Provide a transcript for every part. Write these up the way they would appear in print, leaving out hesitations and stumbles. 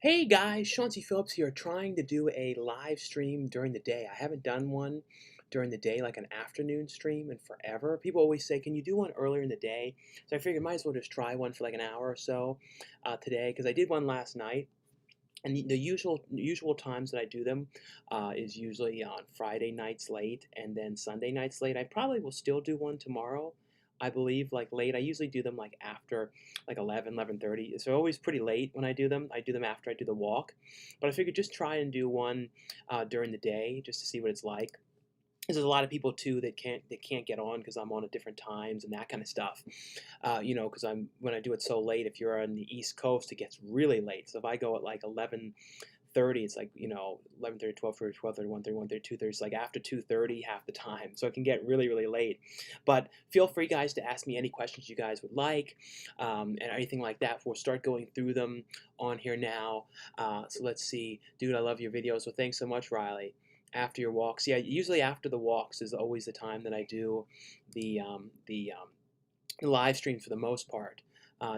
Hey guys, Chauncey Phillips here, trying to do a live stream during the day. I haven't done one during the day, like an afternoon stream, in forever. People always say, "Can you do one earlier in the day?" So I figured might as well just try one for like an hour or so today, because I did one last night. And the usual times that I do them is usually on Friday nights late and then Sunday nights late. I probably will still do one tomorrow. I believe like late. I usually do them like after like 11, 11:30. So always pretty late when I do them. I do them after I do the walk. But I figured just try and do one during the day just to see what it's like. 'Cause there's a lot of people too that can't get on because I'm on at different times and that kind of stuff. Because I'm when I do it so late. If you're on the East Coast, it gets really late. So if I go at like 11:30, it's like 11:30, 12:30, 12:30, 1:30, 1:30, 2:30. It's like after 2:30 half the time, so it can get really really late. But feel free, guys, to ask me any questions you guys would like, and anything like that. We'll start going through them on here now. So let's see, dude. I love your videos. Well, thanks so much, Riley. After your walks, yeah. Usually after the walks is always the time that I do the live stream for the most part.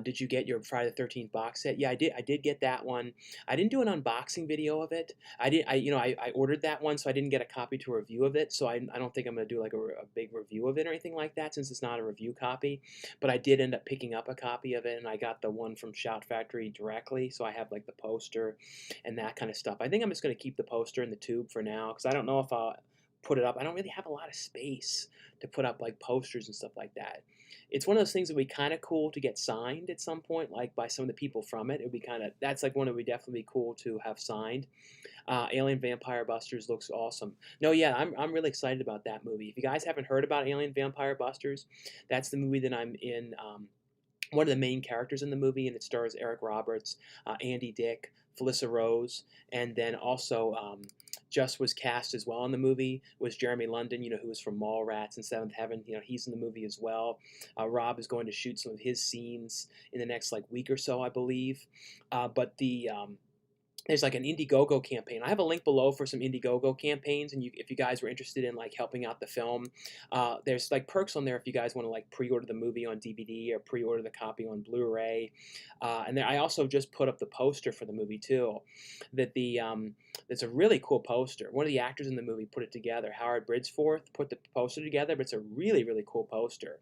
Did you get your Friday the 13th box set? Yeah, I did. I did get that one. I didn't do an unboxing video of it. I did. I ordered that one, so I didn't get a copy to a review of it. So I don't think I'm going to do like a big review of it or anything like that, since it's not a review copy. But I did end up picking up a copy of it, and I got the one from Shout Factory directly. So I have like the poster and that kind of stuff. I think I'm just going to keep the poster in the tube for now, because I don't know if I'll put it up. I don't really have a lot of space to put up like posters and stuff like that. It's one of those things that would be kind of cool to get signed at some point, like by some of the people from it. It would be kind of that's like one that would definitely be cool to have signed. Alien Vampire Busters looks awesome. No, yeah, I'm really excited about that movie. If you guys haven't heard about Alien Vampire Busters, that's the movie that I'm in. One of the main characters in the movie, and it stars Eric Roberts, Andy Dick, Felissa Rose, and then also just was cast as well in the movie was Jeremy London, who was from Mallrats and Seventh Heaven. He's in the movie as well. Rob is going to shoot some of his scenes in the next like week or so, I believe. But there's like an Indiegogo campaign. I have a link below for some Indiegogo campaigns, and if you guys were interested in like helping out the film, there's like perks on there if you guys want to like pre-order the movie on DVD or pre-order the copy on Blu-ray. And then I also just put up the poster for the movie too. It's a really cool poster. One of the actors in the movie put it together. Howard Bridgeforth put the poster together, but it's a really really cool poster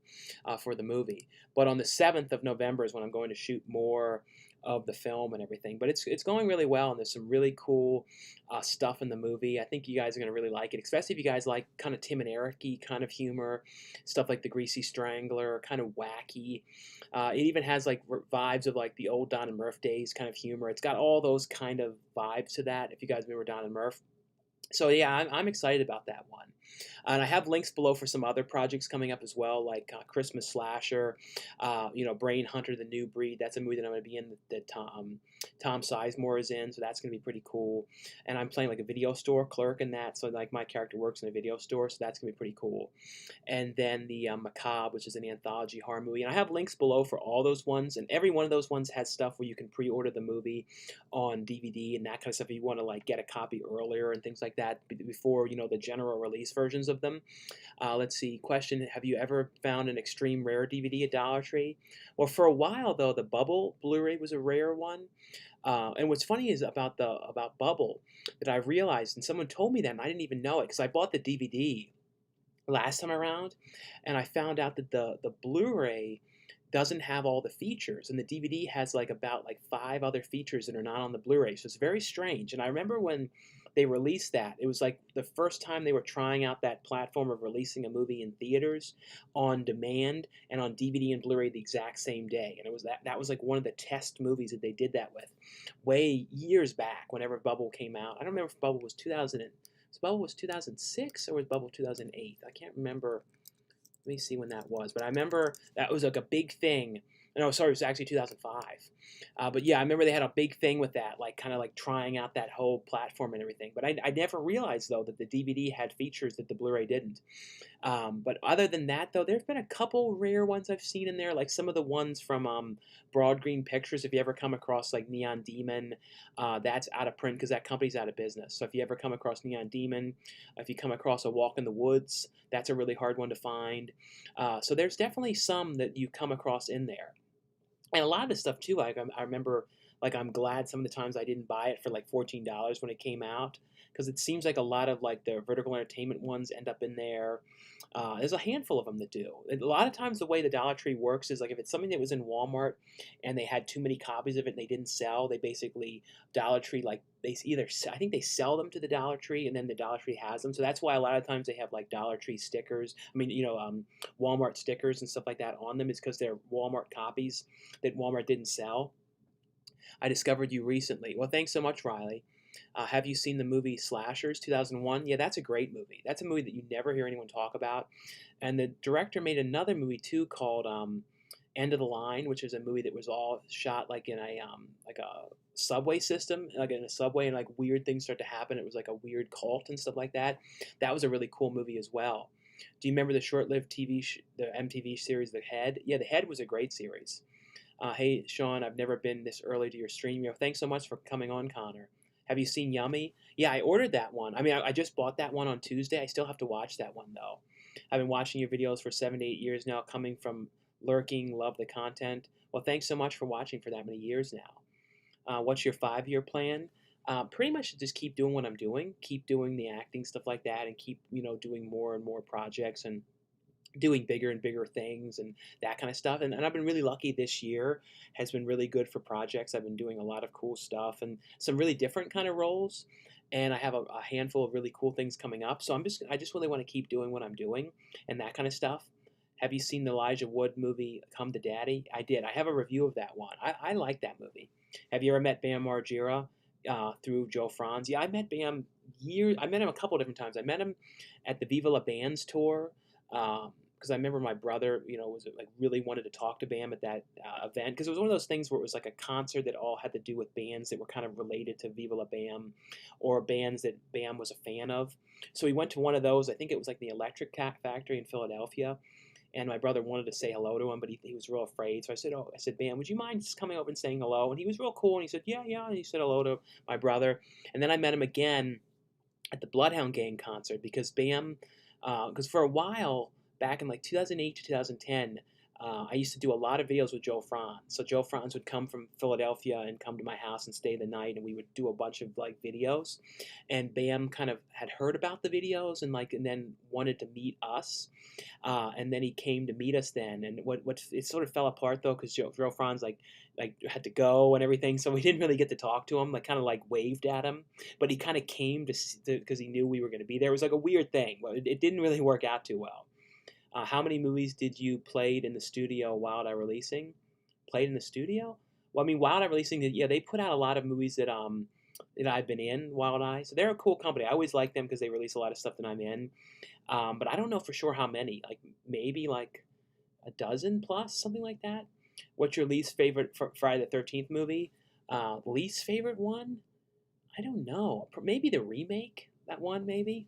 for the movie. But on the 7th of November is when I'm going to shoot more of the film and everything. But it's going really well, and there's some really cool stuff in the movie. I think you guys are going to really like it, especially if you guys like kind of Tim and Eric-y kind of humor, stuff like The Greasy Strangler, kind of wacky. It even has like vibes of like the old Don and Murph days kind of humor. It's got all those kind of vibes to that, if you guys remember Don and Murph. So yeah, I'm excited about that one. And I have links below for some other projects coming up as well, like Christmas Slasher, Brain Hunter, The New Breed. That's a movie that I'm going to be in that Tom Sizemore is in, so that's going to be pretty cool. And I'm playing like a video store clerk in that, so like my character works in a video store, so that's going to be pretty cool. And then the Macabre, which is an anthology horror movie. And I have links below for all those ones, and every one of those ones has stuff where you can pre-order the movie on DVD and that kind of stuff if you want to like get a copy earlier and things like that before the general release versions of them. Let's see. Question: have you ever found an extreme rare DVD at Dollar Tree? Well, for a while though, the Bubble Blu-ray was a rare one. And what's funny is about Bubble that I've realized, and someone told me that, and I didn't even know it because I bought the DVD last time around, and I found out that the Blu-ray doesn't have all the features, and the DVD has like about like 5 other features that are not on the Blu-ray. So it's very strange. And I remember when they released that, it was like the first time they were trying out that platform of releasing a movie in theaters on demand and on DVD and Blu-ray the exact same day. And it was that was like one of the test movies that they did that with, way years back. Whenever Bubble came out, I don't remember if Bubble was 2000. Bubble was 2006 or was Bubble 2008? I can't remember. Let me see when that was. But I remember that was like a big thing. No, sorry, it was actually 2005. But yeah, I remember they had a big thing with that, like kind of like trying out that whole platform and everything. But I never realized, though, that the DVD had features that the Blu-ray didn't. But other than that, though, there's been a couple rare ones I've seen in there, like some of the ones from Broad Green Pictures. If you ever come across like Neon Demon, that's out of print because that company's out of business. So if you ever come across Neon Demon, if you come across A Walk in the Woods, that's a really hard one to find. So there's definitely some that you come across in there. And a lot of this stuff too, I remember Like I'm glad some of the times I didn't buy it for like $14 when it came out, because it seems like a lot of like the vertical entertainment ones end up in there. There's a handful of them that do. A lot of times the way the Dollar Tree works is like if it's something that was in Walmart and they had too many copies of it and they didn't sell, they basically Dollar Tree like they either I think they sell them to the Dollar Tree and then the Dollar Tree has them. So that's why a lot of times they have like Dollar Tree stickers. I mean, Walmart stickers and stuff like that on them is because they're Walmart copies that Walmart didn't sell. I discovered you recently. Well, thanks so much, Riley. Have you seen the movie Slashers 2001? Yeah, that's a great movie. That's a movie that you never hear anyone talk about. And the director made another movie too called End of the Line, which is a movie that was all shot like in a subway system, like in a subway, and like weird things start to happen. It was like a weird cult and stuff like that. That was a really cool movie as well. Do you remember the short-lived the MTV series The Head? Yeah, The Head was a great series. Hey, Sean, I've never been this early to your stream. Thanks so much for coming on, Connor. Have you seen Yummy? Yeah, I ordered that one. I mean, I just bought that one on Tuesday. I still have to watch that one, though. I've been watching your videos for 7 to 8 years now, coming from lurking, love the content. Well, thanks so much for watching for that many years now. What's your 5-year plan? Pretty much just keep doing what I'm doing, keep doing the acting, stuff like that, and keep, doing more and more projects and doing bigger and bigger things and that kind of stuff. And I've been really lucky this year has been really good for projects. I've been doing a lot of cool stuff and some really different kind of roles. And I have a handful of really cool things coming up. So I just really want to keep doing what I'm doing and that kind of stuff. Have you seen the Elijah Wood movie Come to Daddy? I did. I have a review of that one. I like that movie. Have you ever met Bam Margera through Joe Franz? Yeah, I met Bam I met him a couple different times. I met him at the Viva La Bands tour. Because I remember my brother, was like really wanted to talk to Bam at that event because it was one of those things where it was like a concert that all had to do with bands that were kind of related to Viva La Bam, or bands that Bam was a fan of. So we went to one of those. I think it was like the Electric Cat Factory in Philadelphia, and my brother wanted to say hello to him, but he was real afraid. So I said, Bam, would you mind just coming over and saying hello? And he was real cool, and he said, yeah, yeah. And he said hello to my brother, and then I met him again at the Bloodhound Gang concert because Bam, because for a while back in like 2008 to 2010, I used to do a lot of videos with Joe Franz. So Joe Franz would come from Philadelphia and come to my house and stay the night, and we would do a bunch of like videos. And Bam kind of had heard about the videos and then wanted to meet us. And then he came to meet us then. And what it sort of fell apart though because Joe Franz like had to go and everything, so we didn't really get to talk to him. Like kind of like waved at him, but he kind of came to because he knew we were going to be there. It was like a weird thing. It didn't really work out too well. How many movies did you played in the studio Wild Eye Releasing? Played in the studio? Well, I mean, Wild Eye Releasing, yeah, they put out a lot of movies that I've been in, Wild Eye. So they're a cool company. I always like them because they release a lot of stuff that I'm in. But I don't know for sure how many. Like maybe like a dozen plus, something like that. What's your least favorite Friday the 13th movie? Least favorite one? I don't know. Maybe the remake. That one, maybe.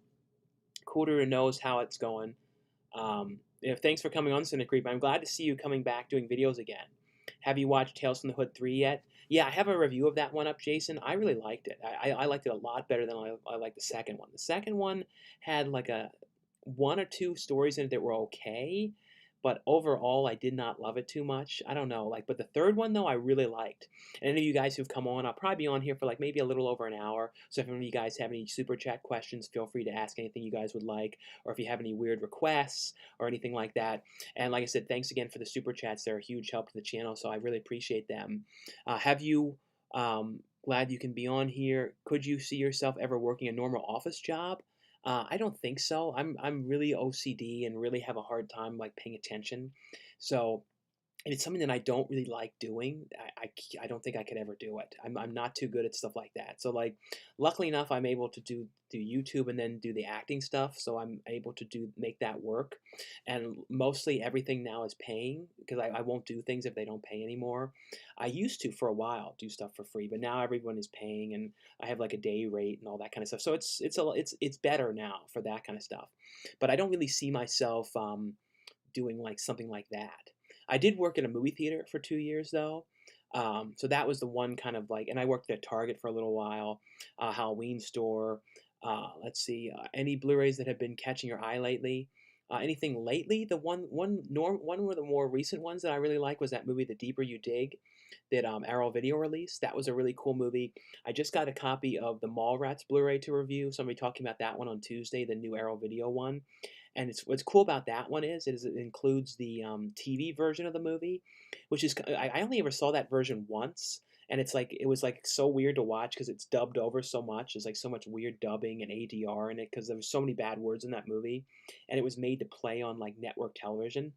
Coolduder knows how it's going. Thanks for coming on, Cynic Creep. I'm glad to see you coming back doing videos again. Have you watched Tales from the Hood 3 yet? Yeah, I have a review of that one up, Jason. I really liked it. I liked it a lot better than I liked the second one. The second one had like one or two stories in it that were okay, but overall I did not love it too much. I don't know, but the third one though I really liked. And any of you guys who've come on, I'll probably be on here for like maybe a little over an hour. So if any of you guys have any super chat questions, feel free to ask anything you guys would like, or if you have any weird requests or anything like that. And like I said, thanks again for the super chats. They're a huge help to the channel, so I really appreciate them. Have you? Glad you can be on here. Could you see yourself ever working a normal office job? I don't think so. I'm really OCD and really have a hard time like paying attention. So it's something that I don't really like doing. I don't think I could ever do it. I'm not too good at stuff like that. So like, luckily enough, I'm able to do YouTube and then do the acting stuff. So I'm able to make that work. And mostly everything now is paying because I won't do things if they don't pay anymore. I used to for a while do stuff for free, but now everyone is paying and I have like a day rate and all that kind of stuff. So it's better now for that kind of stuff. But I don't really see myself doing like something like that. I did work in a movie theater for 2 years though. So that was the one kind of like, and I worked at Target for a little while, Halloween store. Let's see, any Blu-rays that have been catching your eye lately? Anything lately? The one of the more recent ones that I really like was that movie, The Deeper You Dig, that Arrow Video released. That was a really cool movie. I just got a copy of the Mallrats Blu-ray to review. Somebody talking about that one on Tuesday, the new Arrow Video one. And it's what's cool about that one is it includes the TV version of the movie, which is I only ever saw that version once, and it's like it was like so weird to watch because it's dubbed over so much. There's like so much weird dubbing and ADR in it because there was so many bad words in that movie, and it was made to play on like network television.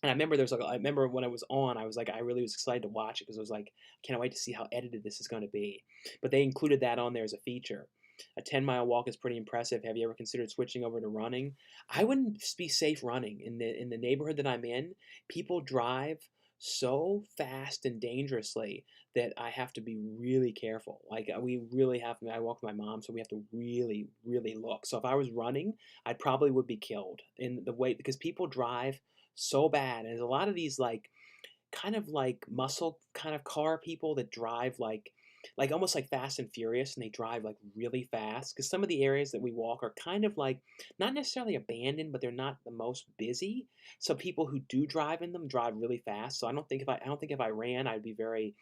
And I remember when I was on, I was like, I really was excited to watch it because I was like, I can't wait to see how edited this is going to be. But they included that on there as a feature. A 10-mile walk is pretty impressive. Have you ever considered switching over to running? I wouldn't be safe running in the neighborhood that I'm in. People drive so fast and dangerously that I have to be really careful. Like we really have. I walk with my mom, so we have to really, really look. So if I was running, I probably would be killed in the way because people drive so bad. And there's a lot of these like kind of like muscle kind of car people that drive like almost like Fast and Furious, and they drive like really fast because some of the areas that we walk are kind of like not necessarily abandoned, but they're not the most busy. So people who do drive in them drive really fast. So I don't think if I ran, I'd be very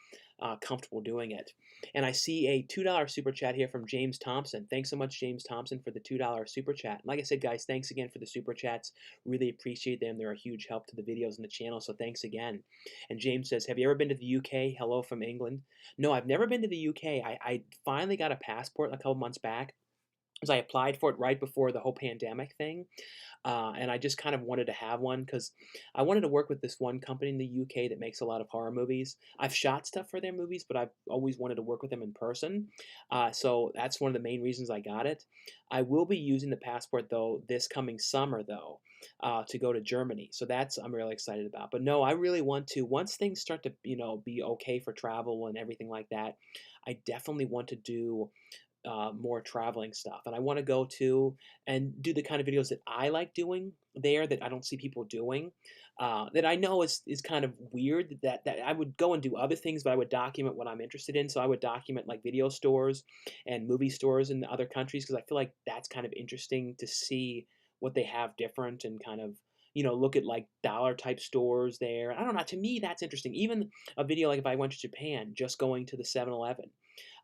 comfortable doing it. And I see a $2 super chat here from James Thompson. Thanks so much, James Thompson, for the $2 super chat. Like I said, guys, thanks again for the super chats. Really appreciate them. They're a huge help to the videos and the channel. So thanks again. And James says, have you ever been to the UK? Hello from England. No, I've never been to the UK. I finally got a passport a couple months back because I applied for it right before the whole pandemic thing. And I just kind of wanted to have one because I wanted to work with this one company in the UK that makes a lot of horror movies. I've shot stuff for their movies, but I've always wanted to work with them in person. So that's one of the main reasons I got it. I will be using the passport though this coming summer though to go to Germany. So that's I'm really excited about. But no, I really want to once things start to be okay for travel and everything like that. I definitely want to do more traveling stuff. And I want to go to and do the kind of videos that I like doing there that I don't see people doing. That I know is kind of weird that I would go and do other things, but I would document what I'm interested in. So I would document like video stores and movie stores in other countries because I feel like that's kind of interesting to see what they have different and kind of look at like dollar type stores there. I don't know. To me, that's interesting. Even a video like if I went to Japan, just going to the 7-Eleven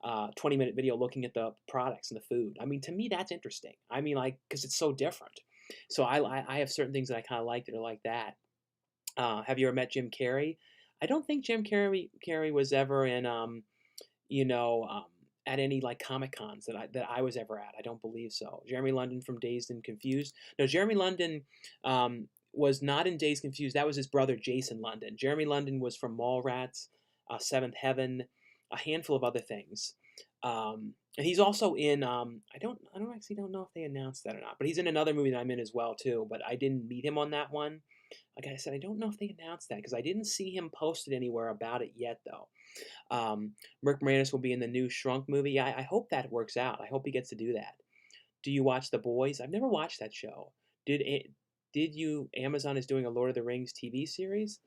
20-minute video looking at the products and the food. I mean, to me, that's interesting. I mean, like, because it's so different. So I have certain things that I kind of like that are like that. Have you ever met Jim Carrey? I don't think Jim Carrey was ever in, you know, um, at any like Comic Cons that I was ever at. I don't believe so. Jeremy London from Dazed and Confused. No, Jeremy London was not in Dazed and Confused. That was his brother Jason London. Jeremy London was from Mallrats, Seventh Heaven, a handful of other things. And he's also in I don't actually don't know if they announced that or not, but he's in another movie that I'm in as well too. But I didn't meet him on that one. Like I said, I don't know if they announced that because I didn't see him posted anywhere about it yet though. Rick Moranis will be in the new Shrunk movie. Yeah, I hope that works out. I hope he gets to do that. Do you watch The Boys? I've never watched that show. Did you? Amazon is doing a Lord of the Rings TV series.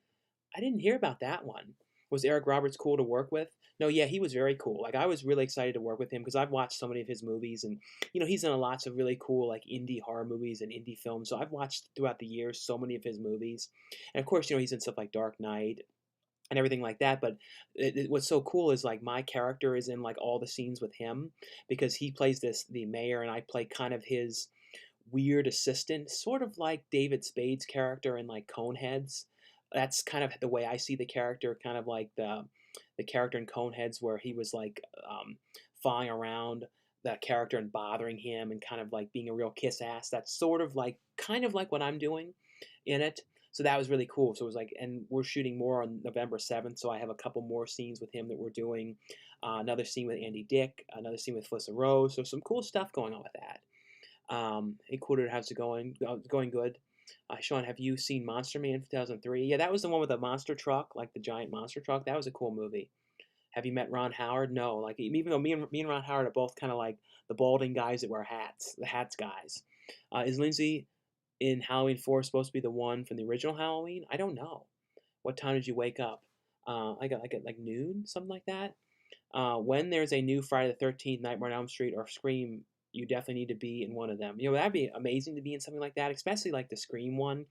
I didn't hear about that one. Was Eric Roberts cool to work with? No, yeah, he was very cool. Like I was really excited to work with him because I've watched so many of his movies, and he's in lots of really cool like indie horror movies and indie films. So I've watched throughout the years so many of his movies, and of course he's in stuff like Dark Knight and everything like that. But what's so cool is like my character is in like all the scenes with him because he plays the mayor, and I play kind of his weird assistant, sort of like David Spade's character in like Coneheads. That's kind of the way I see the character, kind of like the character in Coneheads, where he was like following around that character and bothering him, and kind of like being a real kiss ass. That's sort of like kind of like what I'm doing in it. So that was really cool. So it was like, and we're shooting more on November 7th. So I have a couple more scenes with him that we're doing. Another scene with Andy Dick, another scene with Felissa Rose. So some cool stuff going on with that. Hey, Quarter, how's it going? It's going good. Sean, have you seen Monster Man 2003? Yeah, that was the one with the monster truck, like the giant monster truck. That was a cool movie. Have you met Ron Howard? No. Like even though me and Ron Howard are both kind of like the balding guys that wear hats, the hats guys. Is Lindsay in Halloween 4 supposed to be the one from the original Halloween? I don't know. What time did you wake up? I got like at like noon, something like that. When there's a new Friday the 13th, Nightmare on Elm Street, or Scream You definitely need to be in one of them. That'd be amazing to be in something like that, especially like the Scream one.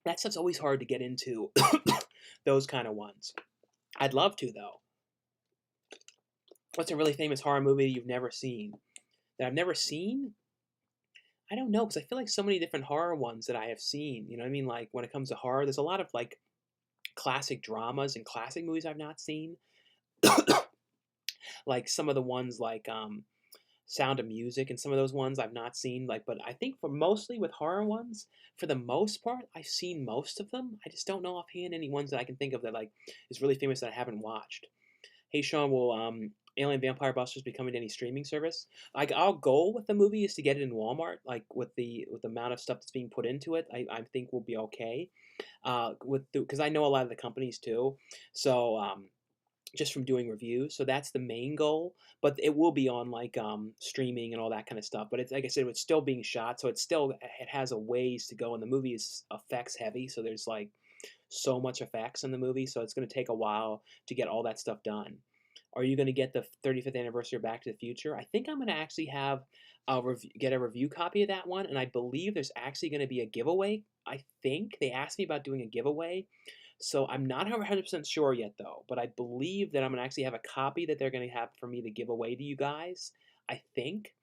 That stuff's always hard to get into, those kind of ones. I'd love to, though. What's a really famous horror movie you've never seen? That I've never seen? I don't know, because I feel like so many different horror ones that I have seen. You know what I mean? Like, when it comes to horror, there's a lot of, like, classic dramas and classic movies I've not seen. Like, some of the ones like, Sound of Music and some of those ones I've not seen. Like, but I think for mostly with horror ones, for the most part, I've seen most of them. I just don't know offhand any ones that I can think of that, like, is really famous that I haven't watched. Hey Sean, will Alien Vampire Busters be coming to any streaming service? Like, our goal with the movie is to get it in Walmart. Like, with the amount of stuff that's being put into it, I think we'll be okay. Because I know a lot of the companies too, so just from doing reviews. So that's the main goal. But it will be on like streaming and all that kind of stuff. But it's like I said, it's still being shot, so it has a ways to go. And the movie is effects heavy, so there's like so much effects in the movie, so it's going to take a while to get all that stuff done. Are you going to get the 35th anniversary of Back to the Future? I think I'm going to actually get a review copy of that one, and I believe there's actually going to be a giveaway. I think they asked me about doing a giveaway, so I'm not 100% sure yet though. But I believe that I'm going to actually have a copy that they're going to have for me to give away to you guys. I think.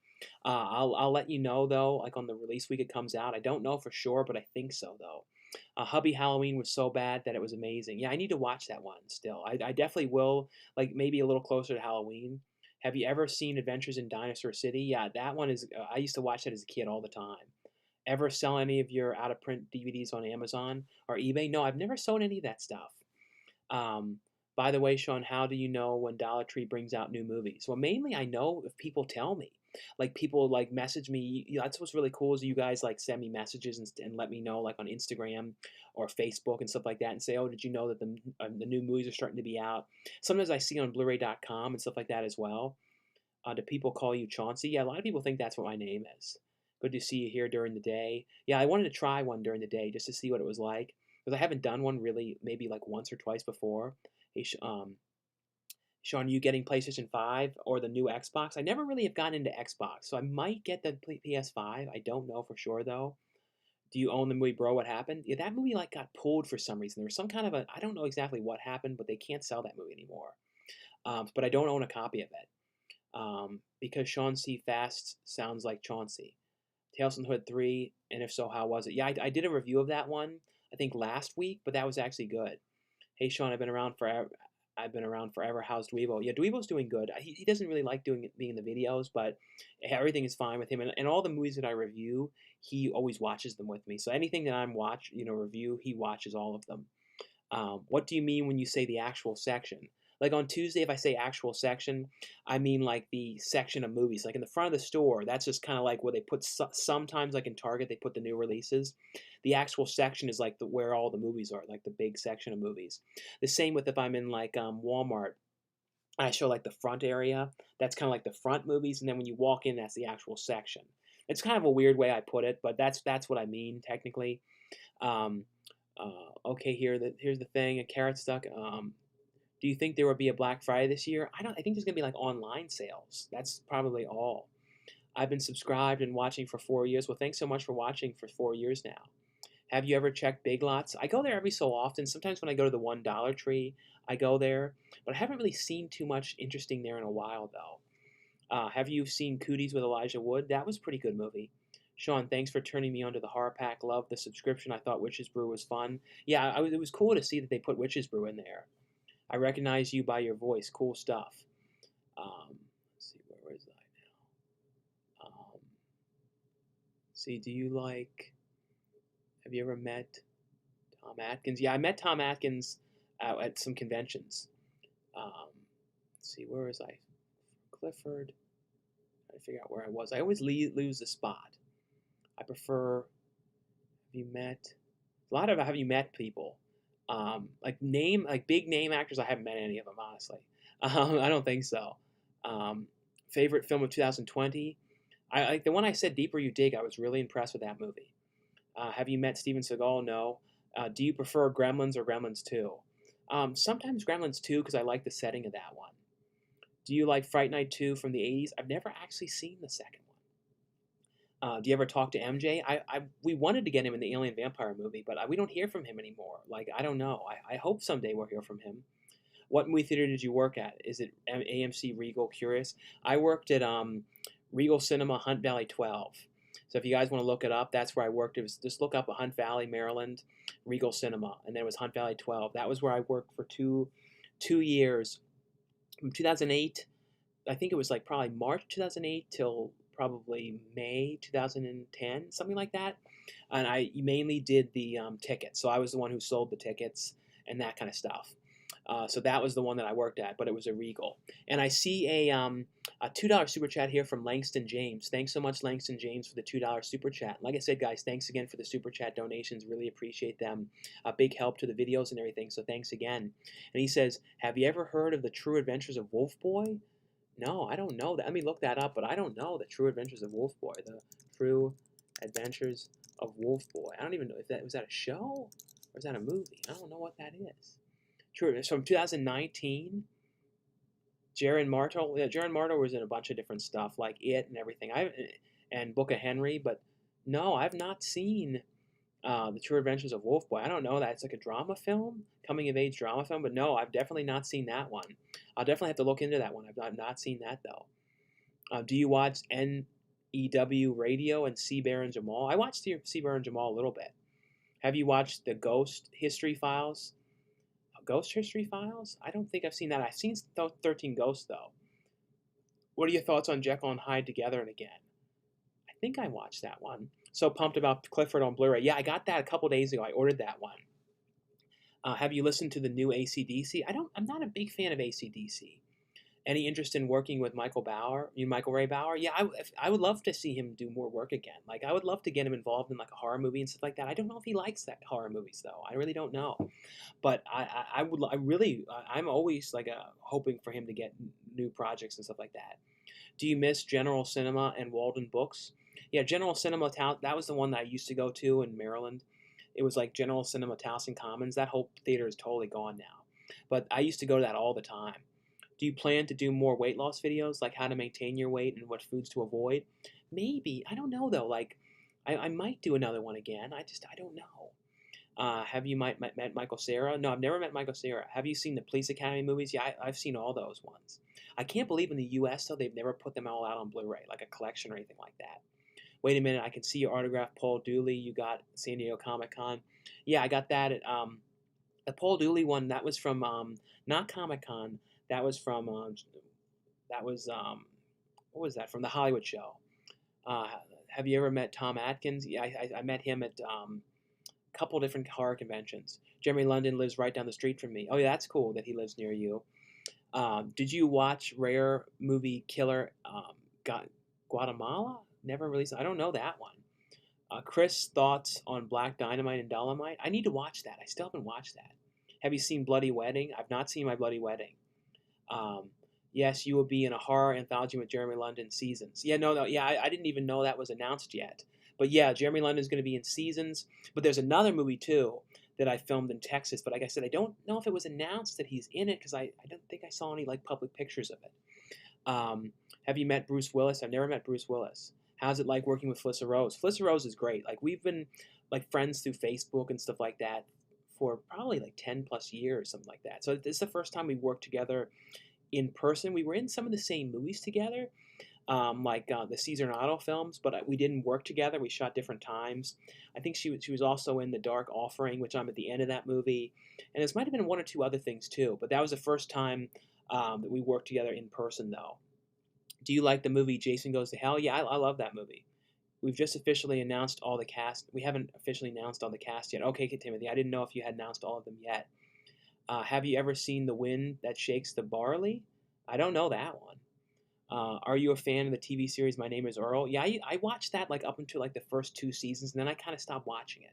I'll let you know though, like on the release week it comes out. I don't know for sure, but I think so though. Hubby Halloween was so bad that it was amazing. Yeah, I need to watch that one still. I definitely will, like maybe a little closer to Halloween. Have you ever seen Adventures in Dinosaur City? Yeah, that one is. I used to watch that as a kid all the time. Ever sell any of your out of print DVDs on Amazon or eBay? No, I've never sold any of that stuff. Um, by the way, Sean, how do you know when Dollar Tree brings out new movies? Well, mainly I know if people tell me. Like people like message me. That's what's really cool is you guys like send me messages and let me know like on Instagram or Facebook and stuff like that and say, oh, did you know that the new movies are starting to be out? Sometimes I see on Blu-ray.com and stuff like that as well. Do people call you Chauncey? Yeah, a lot of people think that's what my name is. Good to see you here during the day. Yeah, I wanted to try one during the day just to see what it was like because I haven't done one really maybe like once or twice before. Hey, Sean, are you getting PlayStation 5 or the new Xbox? I never really have gotten into Xbox, so I might get the PS5. I don't know for sure though. Do you own the movie Bro? What happened? Yeah, that movie like got pulled for some reason. There was some kind of I don't know exactly what happened, but they can't sell that movie anymore. But I don't own a copy of it because Sean C. Fast sounds like Chauncey. Tales from the Hood 3, and if so, how was it? Yeah, I did a review of that one, I think last week, but that was actually good. Hey, Sean, I've been around forever. I've been around forever. How's Dweebo? Yeah, Dweebo's doing good. He doesn't really like being in the videos, but everything is fine with him. And all the movies that I review, he always watches them with me. So anything that review, he watches all of them. What do you mean when you say the actual section? Like on Tuesday, if I say actual section, I mean like the section of movies. Like in the front of the store, that's just kind of like where they put sometimes like in Target they put the new releases. The actual section is like where all the movies are, like the big section of movies. The same with if I'm in like Walmart. I show like the front area. That's kind of like the front movies, and then when you walk in, that's the actual section. It's kind of a weird way I put it, but that's what I mean technically. Um, okay, here's the thing. A carrot stuck. Do you think there will be a Black Friday this year? I don't. I think there's gonna be like online sales. That's probably all. I've been subscribed and watching for 4 years. Well, thanks so much for watching for 4 years now. Have you ever checked Big Lots? I go there every so often. Sometimes when I go to the $1 Tree, I go there, but I haven't really seen too much interesting there in a while though. Have you seen Cooties with Elijah Wood? That was a pretty good movie. Sean, thanks for turning me onto the horror pack. Love the subscription. I thought Witch's Brew was fun. Yeah, it was cool to see that they put Witch's Brew in there. I recognize you by your voice. Cool stuff. Let's see, where is I now? See, do you like? Have you ever met Tom Atkins? Yeah, I met Tom Atkins at some conventions. Let's see, where was I? Clifford. Trying to figure out where I was. I always lose the spot. I prefer. Have you met? A lot of have you met people? Like big name actors. I haven't met any of them honestly. I don't think so. Favorite film of 2020. I like the one I said, Deeper You Dig. I was really impressed with that movie. Have you met Steven Seagal? No. Do you prefer Gremlins or Gremlins 2? Sometimes Gremlins 2 because I like the setting of that one. Do you like Fright Night 2 from the 80s? I've never actually seen the second one. Do you ever talk to MJ? We wanted to get him in the Alien Vampire movie, but we don't hear from him anymore. Like, I don't know. I hope someday we'll hear from him. What movie theater did you work at? Is it AMC, Regal, Curious? I worked at Regal Cinema, Hunt Valley 12. So if you guys want to look it up, that's where I worked. It was just look up Hunt Valley, Maryland, Regal Cinema, and then it was Hunt Valley 12. That was where I worked for two years, from 2008. I think it was like probably March 2008 till probably May 2010, something like that. And I mainly did the tickets. So I was the one who sold the tickets and that kind of stuff. So that was the one that I worked at, but it was a Regal. And I see a $2 super chat here from Langston James. Thanks so much, Langston James, for the $2 super chat. Like I said, guys, thanks again for the super chat donations. Really appreciate them. A big help to the videos and everything. So thanks again. And he says, "Have you ever heard of the True Adventures of Wolf Boy?" No, I don't know that. Let me look that up, but I don't know the True Adventures of Wolf Boy. The True Adventures of Wolf Boy. I don't even know if that was that a show or is that a movie. I don't know what that is. True, it's from 2019. Jaron Martel. Yeah, Jaron Martel was in a bunch of different stuff like It and everything. And Book of Henry, but no, I've not seen the True Adventures of Wolf Boy. I don't know that. It's like a drama film, coming of age drama film, but no, I've definitely not seen that one. I'll definitely have to look into that one. I've not seen that though. Do you watch NEW Radio and C. Baron Jamal? I watched C. Baron Jamal a little bit. Have you watched the Ghost History Files? Ghost History Files? I don't think I've seen that. I've seen 13 Ghosts though. What are your thoughts on Jekyll and Hyde Together and Again? I think I watched that one. So pumped about Clifford on Blu-ray. Yeah, I got that a couple days ago. I ordered that one. Have you listened to the new AC/DC? I'm not a big fan of AC/DC. Any interest in working with Michael Ray Bauer? Yeah, I would love to see him do more work again. Like I would love to get him involved in like a horror movie and stuff like that. I don't know if he likes that horror movies though. I really don't know. But I'm always like hoping for him to get new projects and stuff like that. Do you miss General Cinema and Walden Books? Yeah, General Cinema, that was the one that I used to go to in Maryland. It was like General Cinema Towson Commons. That whole theater is totally gone now. But I used to go to that all the time. Do you plan to do more weight loss videos, like how to maintain your weight and what foods to avoid? Maybe. I don't know, though. Like, I might do another one again. I don't know. Have you met Michael Cera? No, I've never met Michael Cera. Have you seen the Police Academy movies? Yeah, I've seen all those ones. I can't believe in the U.S., though, they've never put them all out on Blu-ray, like a collection or anything like that. Wait a minute, I can see your autograph, Paul Dooley. You got San Diego Comic-Con. Yeah, I got that at the Paul Dooley one. That was from not Comic-Con. That was from what was that, from the Hollywood show. Uh, have you ever met Tom Atkins? Yeah, I met him at a couple different horror conventions. Jeremy London lives right down the street from me. Oh yeah, that's cool that he lives near you. Did you watch Rare Movie Killer Guatemala? Never released. I don't know that one. Chris, thoughts on Black Dynamite and Dolomite? I need to watch that. I still haven't watched that. Have you seen Bloody Wedding? I've not seen My Bloody Wedding. Um, yes, you will be in a horror anthology with Jeremy London, Seasons. Yeah, no, yeah, I didn't even know that was announced yet. But yeah, Jeremy London's going to be in Seasons. But there's another movie too that I filmed in Texas. But like I said, I don't know if it was announced that he's in it because I don't think I saw any like public pictures of it. Have you met Bruce Willis? I've never met Bruce Willis. How's it like working with Felissa Rose? Felissa Rose is great. Like we've been like friends through Facebook and stuff like that for probably like 10 plus years, something like that. So this is the first time we worked together in person. We were in some of the same movies together, like the Cesar and Otto films, but we didn't work together. We shot different times. I think she was also in The Dark Offering, which I'm at the end of that movie. And this might have been one or two other things too, but that was the first time that we worked together in person though. Do you like the movie Jason Goes to Hell? Yeah, I love that movie. We've just officially announced all the cast. We haven't officially announced all the cast yet. Okay, Timothy, I didn't know if you had announced all of them yet. Have you ever seen The Wind That Shakes the Barley? I don't know that one. Are you a fan of the TV series My Name is Earl? Yeah, I watched that like up until like the first two seasons, and then I kind of stopped watching it.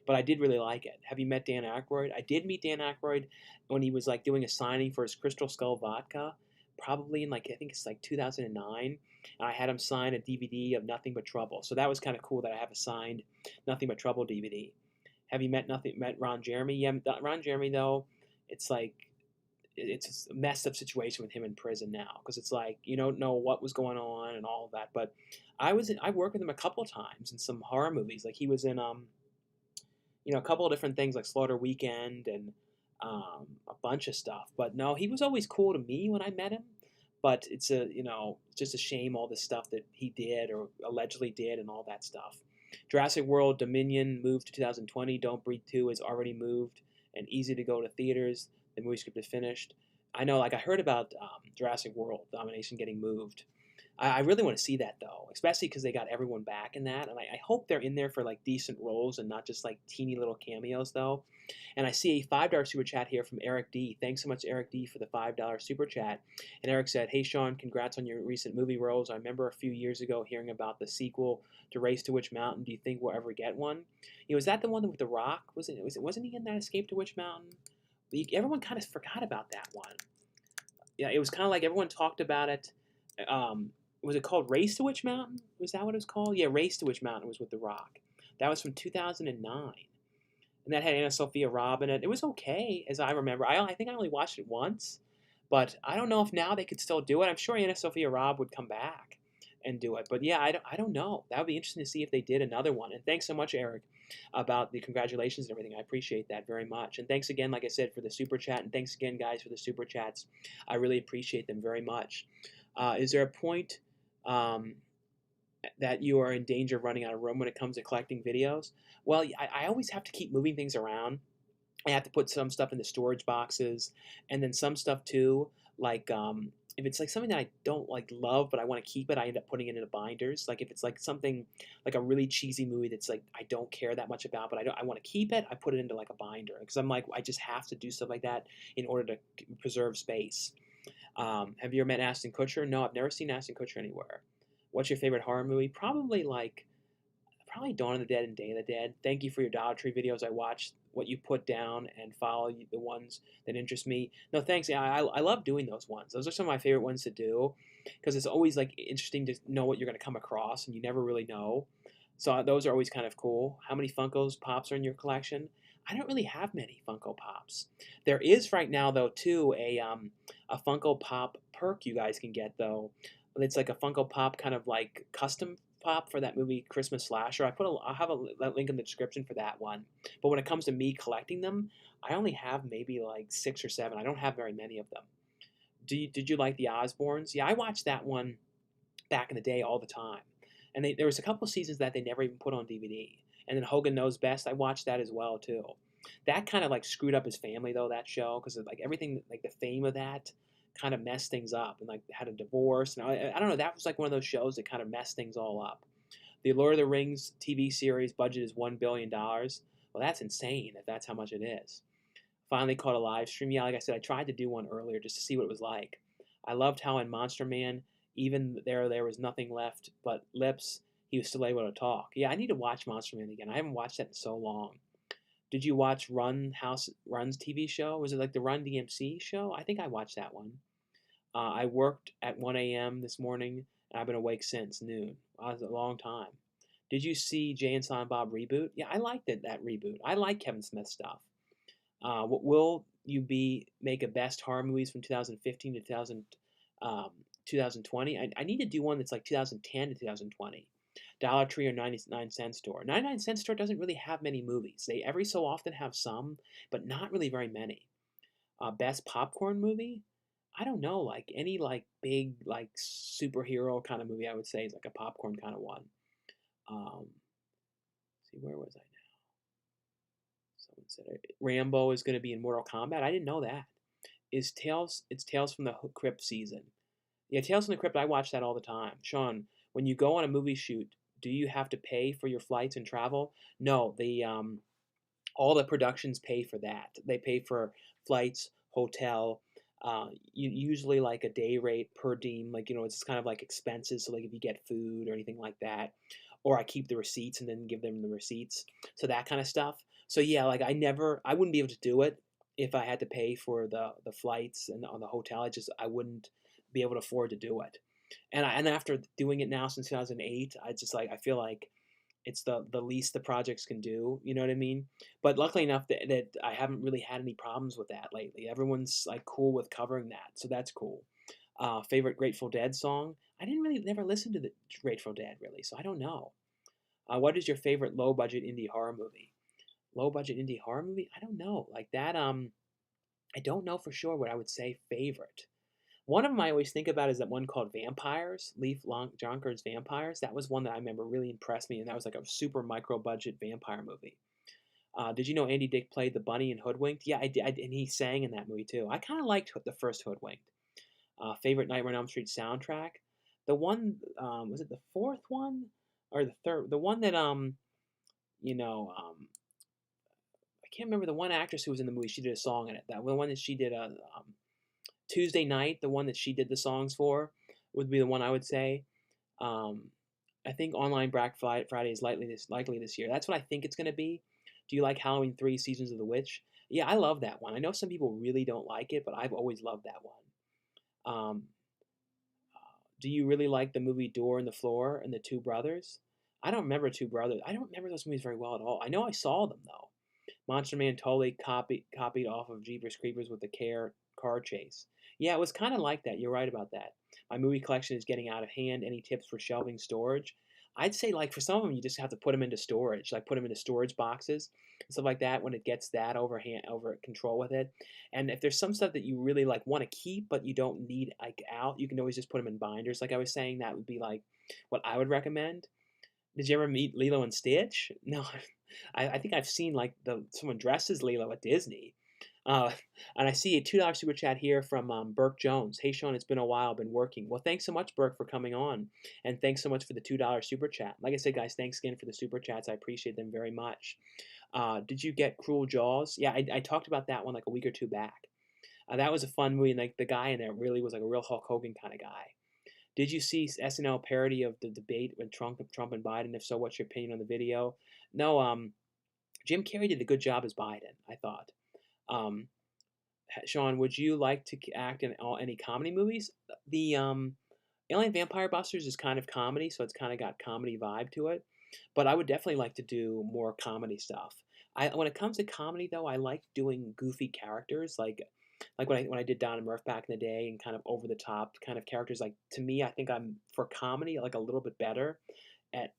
But I did really like it. Have you met Dan Aykroyd? I did meet Dan Aykroyd when he was like doing a signing for his Crystal Skull vodka, probably in like I think it's like 2009. And I had him sign a DVD of Nothing But Trouble. So that was kind of cool that I have a signed Nothing But Trouble DVD. Have you met Ron Jeremy? Yeah, Ron Jeremy though, it's like it's a messed up situation with him in prison now because it's like you don't know what was going on and all of that. But I worked with him a couple of times in some horror movies. Like he was in a couple of different things like Slaughter Weekend and a bunch of stuff. But no, he was always cool to me when I met him. But it's just a shame all this stuff that he did or allegedly did and all that stuff. Jurassic World Dominion moved to 2020. Don't Breathe 2 is already moved and easy to go to theaters. The movie script is finished. I know, like I heard about Jurassic World Domination getting moved. I really want to see that though, especially because they got everyone back in that, and I hope they're in there for like decent roles and not just like teeny little cameos though. And I see a $5 super chat here from Eric D. Thanks so much, Eric D, for the $5 super chat. And Eric said, "Hey Sean, congrats on your recent movie roles. I remember a few years ago hearing about the sequel to Race to Witch Mountain. Do you think we'll ever get one? Was that the one with The Rock? Wasn't he in that Escape to Witch Mountain? Everyone kind of forgot about that one. Yeah, it was kind of like everyone talked about it. Was it called Race to Witch Mountain? Was that what it was called? Yeah, Race to Witch Mountain was with The Rock. That was from 2009. And that had Anna Sophia Robb in it. It was okay, as I remember. I think I only watched it once. But I don't know if now they could still do it. I'm sure Anna Sophia Robb would come back and do it. But yeah, I don't know. That would be interesting to see if they did another one. And thanks so much, Eric, about the congratulations and everything. I appreciate that very much. And thanks again, like I said, for the super chat. And thanks again, guys, for the super chats. I really appreciate them very much. Is there a point that you are in danger of running out of room when it comes to collecting videos? Well, I always have to keep moving things around. I have to put some stuff in the storage boxes, and then some stuff too. Like if it's like something that I don't like love, but I want to keep it, I end up putting it into binders. Like if it's like something like a really cheesy movie that's like I don't care that much about, but I want to keep it, I put it into like a binder because I'm like I just have to do stuff like that in order to preserve space. Have you ever met Ashton Kutcher? No, I've never seen Ashton Kutcher anywhere. What's your favorite horror movie? Probably Dawn of the Dead and Day of the Dead. Thank you for your Dollar Tree videos. I watched what you put down and follow the ones that interest me. No, thanks. Yeah, I love doing those ones. Those are some of my favorite ones to do because it's always like interesting to know what you're going to come across and you never really know. So those are always kind of cool. How many Funkos Pops are in your collection? I don't really have many Funko Pops. There is right now though too a Funko Pop perk you guys can get though. It's like a Funko Pop kind of like custom pop for that movie Christmas Slasher. I'll have a link in the description for that one. But when it comes to me collecting them, I only have maybe like 6 or 7. I don't have very many of them. Did you like the Osbournes? Yeah, I watched that one back in the day all the time. And there was a couple seasons that they never even put on DVD. And then Hogan Knows Best, I watched that as well too. That kind of like screwed up his family though, that show, because like everything, like the fame of that kind of messed things up and like had a divorce. And I don't know, that was like one of those shows that kind of messed things all up. The Lord of the Rings TV series budget is $1 billion. Well, that's insane if that's how much it is. Finally caught a live stream. Yeah, like I said, I tried to do one earlier just to see what it was like. I loved how in Monster Man, even there was nothing left but lips, he was still able to talk. Yeah, I need to watch Monster Man again. I haven't watched that in so long. Did you watch Run's TV show? Was it like the Run DMC show? I think I watched that one. I worked at 1 a.m. this morning, and I've been awake since noon. That was a long time. Did you see Jay and Silent Bob reboot? Yeah, I liked that reboot. I like Kevin Smith stuff. What will you make a best horror movies from 2015 to 2020? I need to do one that's like 2010 to 2020. Dollar Tree or 99-cent store. 99-cent store doesn't really have many movies. They every so often have some, but not really very many. Best popcorn movie? I don't know, like any like big like superhero kind of movie. I would say is like a popcorn kind of one. Um, see, where was I now? Someone said Rambo is going to be in Mortal Kombat. I didn't know that. It's Tales from the Crypt season. Yeah, Tales from the Crypt. I watch that all the time. Sean, when you go on a movie shoot, do you have to pay for your flights and travel? No, all the productions pay for that. They pay for flights, hotel. Usually like a day rate per diem. Like it's kind of like expenses. So like if you get food or anything like that, or I keep the receipts and then give them the receipts. So that kind of stuff. So yeah, like I wouldn't be able to do it if I had to pay for the flights and on the hotel. I wouldn't be able to afford to do it. And after doing it now since 2008, I feel like It's the least the projects can do, you know what I mean? But luckily enough that I haven't really had any problems with that lately. Everyone's like cool with covering that, so that's cool. Favorite Grateful Dead song? I didn't really never listen to the Grateful Dead really, so I don't know. What is your favorite low budget indie horror movie? Low budget indie horror movie? I don't know. Like that, I don't know for sure what I would say favorite. One of them I always think about is that one called Vampires, Jonkers Vampires. That was one that I remember really impressed me, and that was like a super micro budget vampire movie. Did you know Andy Dick played the bunny in Hoodwinked? Yeah, I did, and he sang in that movie too. I kind of liked the first Hoodwinked. Favorite Nightmare on Elm Street soundtrack? The one was it the fourth one or the third? The one that you know I can't remember the one actress who was in the movie. She did a song in it. That one that she did a Tuesday Night, the one that she did the songs for, would be the one I would say. Um, I think Online Black Friday is likely this year. That's what I think it's going to be. Do you like Halloween 3 Seasons of the Witch? Yeah, I love that one. I know some people really don't like it, but I've always loved that one. Um, do you really like the movie Door on the Floor and the Two Brothers? I don't remember Two Brothers. I don't remember those movies very well at all. I know I saw them though. Monster Man totally copied off of Jeepers Creepers with the car chase. Yeah, it was kind of like that. You're right about that. My movie collection is getting out of hand. Any tips for shelving storage? I'd say like for some of them, you just have to put them into storage, like put them into storage boxes and stuff like that. When it gets that over control with it, and if there's some stuff that you really like want to keep but you don't need like out, you can always just put them in binders. Like I was saying, that would be like what I would recommend. Did you ever meet Lilo and Stitch? No, I think I've seen like someone dressed as Lilo at Disney. Uh, and I see a $2 super chat here from Burke Jones. Hey Sean, it's been a while, been working. Well, thanks so much, Burke, for coming on, and thanks so much for the $2 super chat. Like I said, guys, thanks again for the super chats. I appreciate them very much. Did you get Cruel Jaws? Yeah, I talked about that one like a week or two back. That was a fun movie, and like the guy in there really was like a real Hulk Hogan kind of guy. Did you see SNL parody of the debate with Trump and Biden? If so, what's your opinion on the video? No, Jim Carrey did a good job as Biden, I thought. Um, Sean, would you like to act in any comedy movies? The Alien Vampire Busters is kind of comedy, so it's kind of got comedy vibe to it. But I would definitely like to do more comedy stuff. When it comes to comedy, though, I like doing goofy characters, like when I did Don and Murph back in the day, and kind of over the top kind of characters. Like to me, I think I'm for comedy like a little bit better at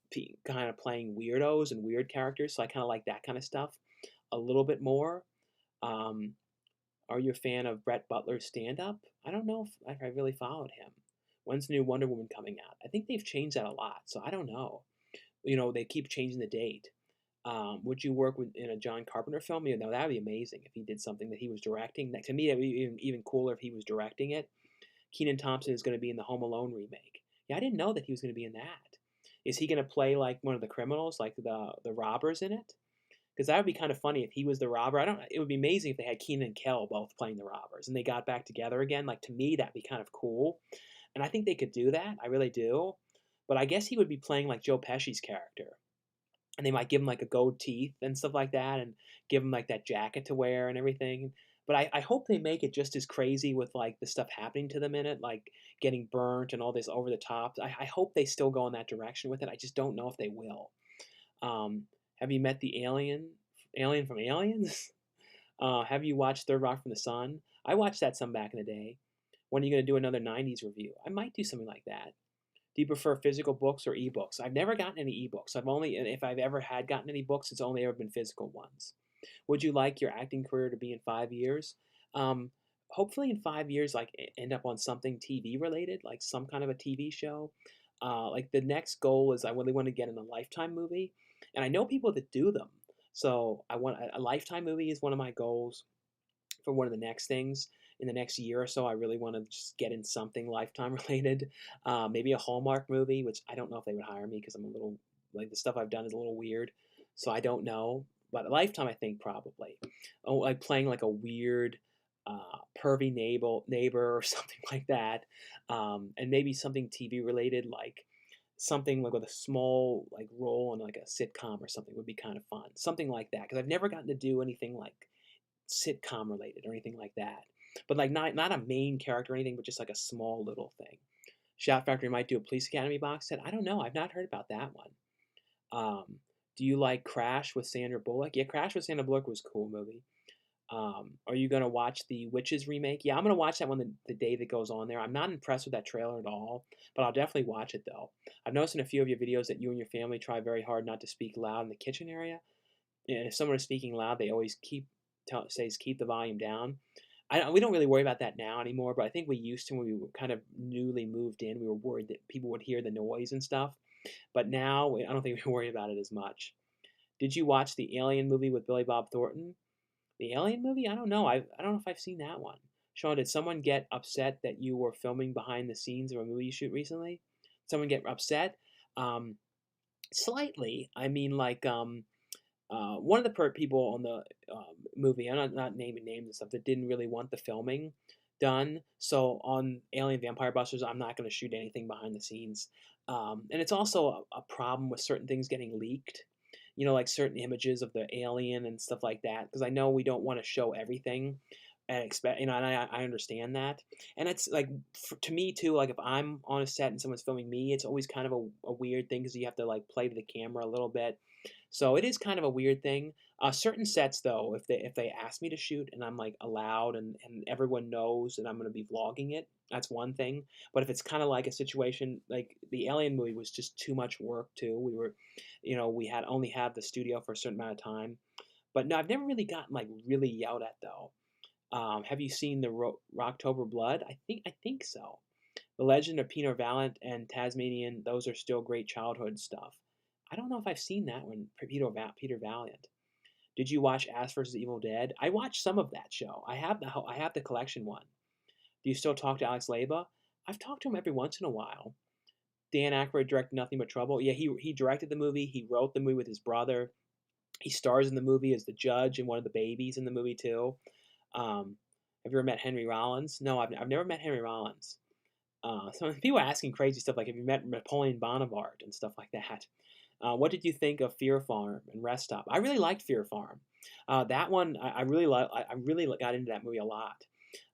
kind of playing weirdos and weird characters. So I kind of like that kind of stuff a little bit more. Um, are you a fan of Brett Butler's stand up? I don't know if I really followed him. When's the new Wonder Woman coming out? I think they've changed that a lot, so I don't know. They keep changing the date. Would you work in a John Carpenter film? You know, that would be amazing if he did something that he was directing. That, to me, that would be even cooler if he was directing it. Keenan Thompson is going to be in the Home Alone remake. Yeah, I didn't know that he was going to be in that. Is he going to play like one of the criminals, like the robbers in it? Because that would be kind of funny if he was the robber. I don't. It would be amazing if they had Keenan and Kel both playing the robbers and they got back together again. Like to me, that'd be kind of cool, and I think they could do that. I really do. But I guess he would be playing like Joe Pesci's character, and they might give him like a gold teeth and stuff like that, and give him like that jacket to wear and everything. But I hope they make it just as crazy with like the stuff happening to them in it, like getting burnt and all this over the top. I hope they still go in that direction with it. I just don't know if they will. Have you met the alien from Aliens? Have you watched Third Rock from the Sun? I watched that some back in the day. When are you going to do another 90s review? I might do something like that. Do you prefer physical books or ebooks? I've never gotten any ebooks. And if I've ever had gotten any books, it's only ever been physical ones. Would you like your acting career to be in 5 years? Um, Hopefully in 5 years, like end up on something TV related, like some kind of a TV show. Like the next goal is I really want to get in a Lifetime movie, and I know people that do them. So I want a Lifetime movie is one of my goals for one of the next things in the next year or so. I really want to just get in something Lifetime related, maybe a Hallmark movie, which I don't know if they would hire me because I'm a little like the stuff I've done is a little weird, so I don't know. But a Lifetime, I think probably. Oh, like playing like a weird, pervy neighbor or something like that, and maybe something TV related, like something like with a small like role on like a sitcom or something would be kind of fun. Something like that because I've never gotten to do anything like sitcom related or anything like that. But like not a main character or anything, but just like a small little thing. Shout Factory might do a Police Academy box set. I don't know. I've not heard about that one. Um, do you like Crash with Sandra Bullock? Yeah, Crash with Sandra Bullock was a cool movie. Are you gonna watch the Witches remake? Yeah, I'm gonna watch that one the day that goes on there. I'm not impressed with that trailer at all, but I'll definitely watch it though. I've noticed in a few of your videos that you and your family try very hard not to speak loud in the kitchen area, and if someone is speaking loud, they always says keep the volume down. We don't really worry about that now anymore, but I think we used to when we were kind of newly moved in. We were worried that people would hear the noise and stuff, but now I don't think we worry about it as much. Did you watch the Alien movie with Billy Bob Thornton? The Alien movie? I don't know. I don't know if I've seen that one. Sean, did someone get upset that you were filming behind the scenes of a movie you shoot recently? Someone get upset? Um, Slightly. I mean, like, one of the people on the movie, I'm not naming names and stuff, that didn't really want the filming done. So on Alien Vampire Busters, I'm not going to shoot anything behind the scenes. And it's also a problem with certain things getting leaked. You know, like certain images of the alien and stuff like that, because I know we don't want to show everything and expect, you know, and I understand that. And it's like, to me too, like if I'm on a set and someone's filming me, it's always kind of a weird thing because you have to like play to the camera a little bit. So it is kind of a weird thing. Certain sets though, if they ask me to shoot and I'm like allowed and everyone knows that I'm going to be vlogging it, that's one thing. But if it's kind of like a situation like the Alien movie was just too much work too. We were, you know, we had only had the studio for a certain amount of time. But no, I've never really gotten like really yelled at though. Have you seen the Rocktober Blood? I think so. The Legend of Peter Valiant and Tasmanian, those are still great childhood stuff. I don't know if I've seen that one, Peter Valiant. Did you watch Ash vs. Evil Dead? I watched some of that show. I have the collection one. Do you still talk to Alex Leba? I've talked to him every once in a while. Dan Aykroyd directed Nothing But Trouble. Yeah, he directed the movie. He wrote the movie with his brother. He stars in the movie as the judge and one of the babies in the movie too. Have you ever met Henry Rollins? No, I've never met Henry Rollins. Some people are asking crazy stuff like, have you met Napoleon Bonaparte and stuff like that? What did you think of Fear Farm and Rest Stop? I really liked Fear Farm. That one I really I really got into that movie a lot.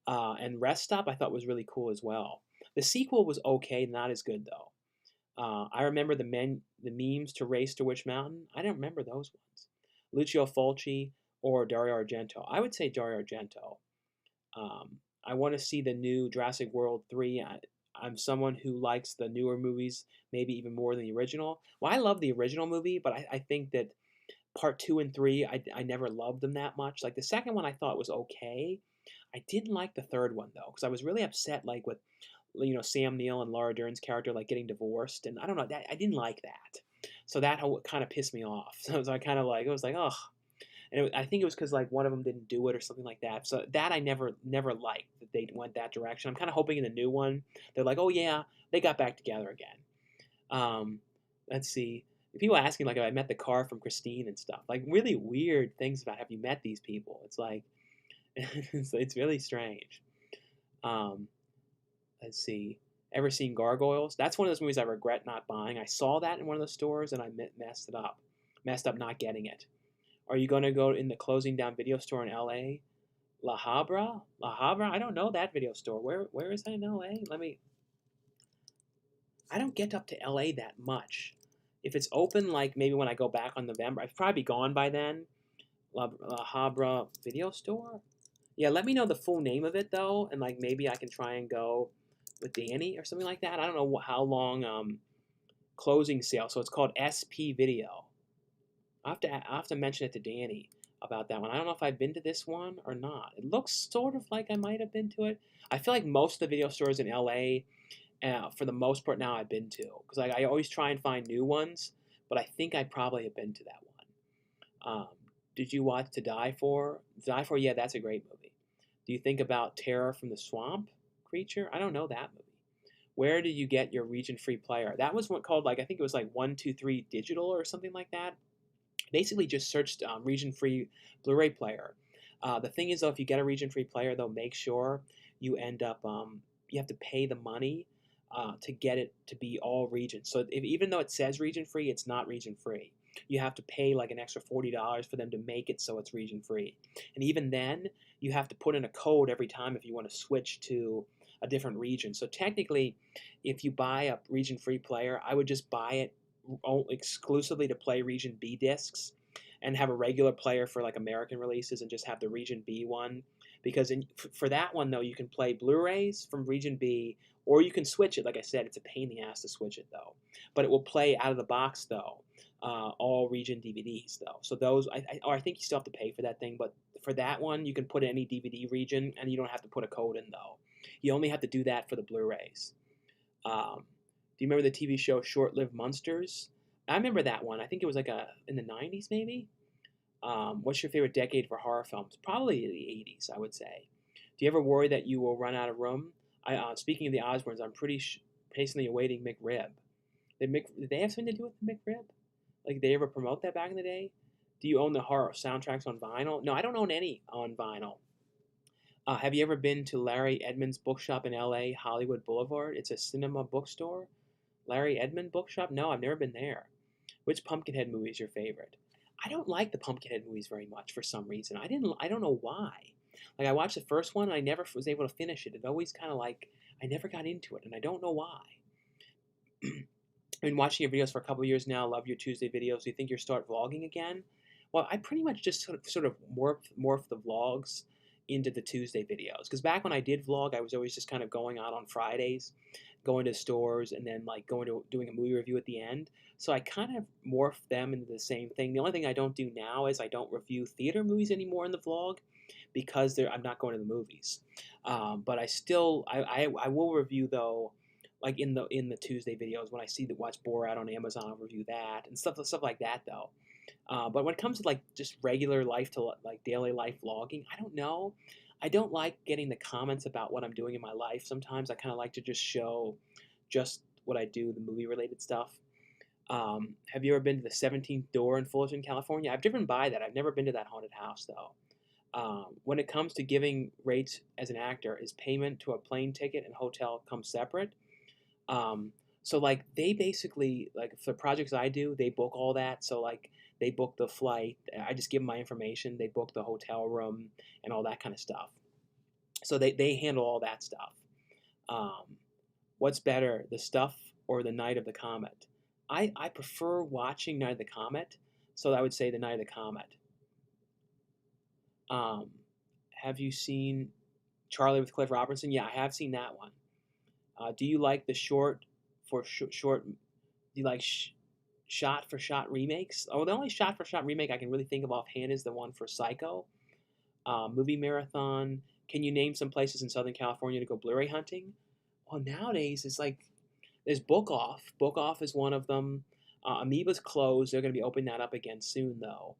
And Rest Stop I thought was really cool as well. The sequel was okay, not as good though. I remember the memes to Race to Witch Mountain. I don't remember those ones. Lucio Fulci or Dario Argento. I would say Dario Argento. I want to see the new Jurassic World 3. I'm someone who likes the newer movies maybe even more than the original. Well, I love the original movie, but I think that part 2 and 3, I never loved them that much. Like the second one I thought was okay. I didn't like the third one though, because I was really upset like with, you know, Sam Neill and Laura Dern's character like getting divorced, and I don't know, that I didn't like that. So that kind of pissed me off. So I kind of like, it was like, ugh. And I think it was because like one of them didn't do it or something like that. So that I never liked that they went that direction. I'm kind of hoping in the new one they're like, oh yeah, they got back together again. Um, let's see. People asking like if I met the car from Christine and stuff, like really weird things about have you met these people? It's like it's really strange. Um, let's see. Ever seen Gargoyles? That's one of those movies I regret not buying. I saw that in one of the stores and I messed up not getting it. Are you going to go in the closing down video store in LA? La Habra? La Habra? I don't know that video store. Where is that in LA? I don't get up to LA that much. If it's open, like maybe when I go back on November, I've probably gone by then. La Habra video store? Yeah, let me know the full name of it though, and like maybe I can try and go with Danny or something like that. I don't know how long closing sale. So it's called SP Video. I have to mention it to Danny about that one. I don't know if I've been to this one or not. It looks sort of like I might have been to it. I feel like most of the video stores in LA, for the most part now, I've been to because I always try and find new ones, but I think I probably have been to that one. Did you watch To Die For? To Die For, yeah, that's a great movie. Do you think about Terror from the Swamp Creature? I don't know that movie. Where did you get your region-free player? That was what called like I think it was like 123 Digital or something like that. Basically just searched region-free Blu-ray player. The thing is, though, if you get a region-free player, though, make sure you end up you have to pay the money to get it to be all regions. So even though it says region-free, it's not region-free. You have to pay like an extra $40 for them to make it so it's region-free. And even then, you have to put in a code every time if you want to switch to a different region. So technically, if you buy a region-free player, I would just buy it exclusively to play Region B discs, and have a regular player for like American releases, and just have the Region B one. Because for that one though, you can play Blu-rays from Region B, or you can switch it. Like I said, it's a pain in the ass to switch it though, but it will play out of the box though. All Region DVDs though, so those I think you still have to pay for that thing, but for that one you can put any DVD region, and you don't have to put a code in though. You only have to do that for the Blu-rays. Do you remember the TV show Short-Lived Monsters? I remember that one. I think it was like in the 90s maybe. What's your favorite decade for horror films? Probably the 80s, I would say. Do you ever worry that you will run out of room? Speaking of the Osbournes, I'm patiently awaiting McRib. Did they have something to do with the McRib? Like, did they ever promote that back in the day? Do you own the horror soundtracks on vinyl? No, I don't own any on vinyl. Have you ever been to Larry Edmond's bookshop in LA, Hollywood Boulevard? It's a cinema bookstore. Larry Edmond bookshop? No, I've never been there. Which Pumpkinhead movie is your favorite? I don't like the Pumpkinhead movies very much for some reason. I don't know why. Like, I watched the first one and I never was able to finish it. It always kind of like I never got into it, and I don't know why. I've been watching your videos for a couple of years now. Love your Tuesday videos. Do you think you'll start vlogging again? Well, I pretty much just sort of morphed the vlogs into the Tuesday videos. Because back when I did vlog, I was always just kind of going out on Fridays, going to stores, and then like doing a movie review at the end. So I kind of morphed them into the same thing. The only thing I don't do now is I don't review theater movies anymore in the vlog, because I'm not going to the movies. But I will review though, like in the Tuesday videos, when I watch Borat on Amazon, I'll review that and stuff like that though. But when it comes to like just regular life to like daily life vlogging, I don't know. I don't like getting the comments about what I'm doing in my life. Sometimes I kind of like to just show just what I do, the movie related stuff. Have you ever been to the 17th Door in Fullerton, California? I've driven by that. I've never been to that haunted house though. When it comes to giving rates as an actor, is payment to a plane ticket and hotel come separate? So like they basically, like for projects I do, they book all that. So like they book the flight. I just give them my information. They book the hotel room and all that kind of stuff. So they handle all that stuff. What's better, the stuff or the Night of the Comet? I prefer watching Night of the Comet. So I would say the Night of the Comet. Have you seen Charlie with Cliff Robertson? Yeah, I have seen that one. Do you like the short for short? Do you like shot for shot remakes? Oh, the only shot for shot remake I can really think of offhand is the one for Psycho. Movie marathon. Can you name some places in Southern California to go Blu-ray hunting? Well, nowadays it's like there's Book Off. Book Off is one of them. Amoeba's closed. They're going to be opening that up again soon though.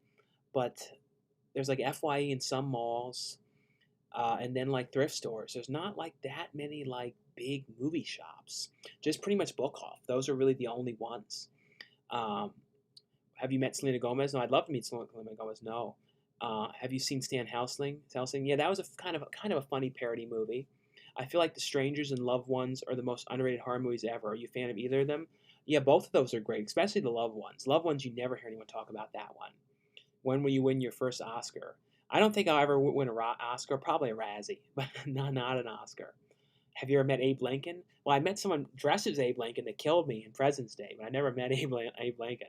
But there's like FYE in some malls. And then like thrift stores. There's not like that many like big movie shops. Just pretty much Book Off. Those are really the only ones. Have you met Selena Gomez? No, I'd love to meet Selena Gomez. No. Have you seen Stan Helsing? Yeah, that was a kind of a funny parody movie. I feel like The Strangers and Loved Ones are the most underrated horror movies ever. Are you a fan of either of them? Yeah, both of those are great, especially the Loved Ones. Loved Ones, you never hear anyone talk about that one. When will you win your first Oscar? I don't think I'll ever win an Oscar. Probably a Razzie, but not an Oscar. Have you ever met Abe Lincoln? Well, I met someone dressed as Abe Lincoln that killed me in President's Day, but I never met Abe Lincoln.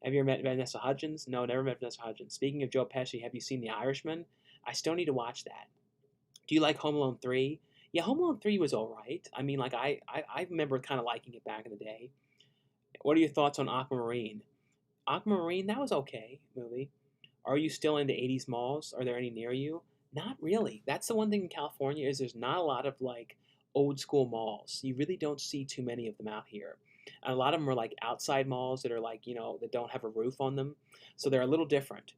Have you ever met Vanessa Hudgens? No, never met Vanessa Hudgens. Speaking of Joe Pesci, have you seen The Irishman? I still need to watch that. Do you like Home Alone 3? Yeah, Home Alone 3 was all right. I mean, like I remember kind of liking it back in the day. What are your thoughts on Aquamarine? Aquamarine, that was okay movie. Are you still into 80s malls? Are there any near you? Not really. That's the one thing in California is there's not a lot of like old school malls. You really don't see too many of them out here. And a lot of them are like outside malls that are like, that don't have a roof on them. So they're a little different.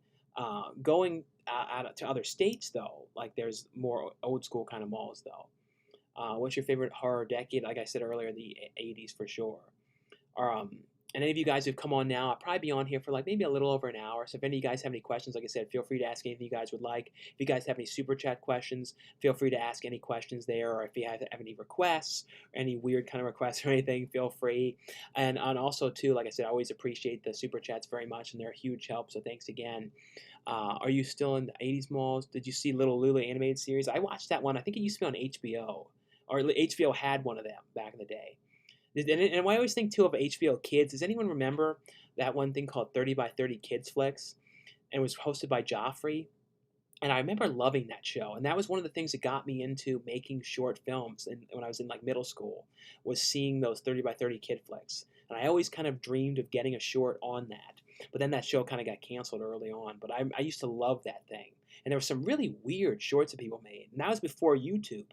Going out to other states though, like there's more old school kind of malls though. What's your favorite horror decade? Like I said earlier, the 80s for sure. And any of you guys who've come on now, I'll probably be on here for like maybe a little over an hour. So if any of you guys have any questions, like I said, feel free to ask anything you guys would like. If you guys have any super chat questions, feel free to ask any questions there. Or if you have any requests, or any weird kind of requests or anything, feel free. And also too, like I said, I always appreciate the super chats very much, and they're a huge help. So thanks again. Are you still in the 80s malls? Did you see Little Lulu animated series? I watched that one. I think it used to be on HBO, or HBO had one of them back in the day. And I always think too of HBO Kids. Does anyone remember that one thing called 30 by 30 Kids Flicks? And it was hosted by Joffrey. And I remember loving that show, and that was one of the things that got me into making short films. And when I was in like middle school, was seeing those 30 by 30 kid flicks, and I always kind of dreamed of getting a short on that. But then that show kind of got canceled early on. But I used to love that thing, and there were some really weird shorts that people made, and that was before YouTube.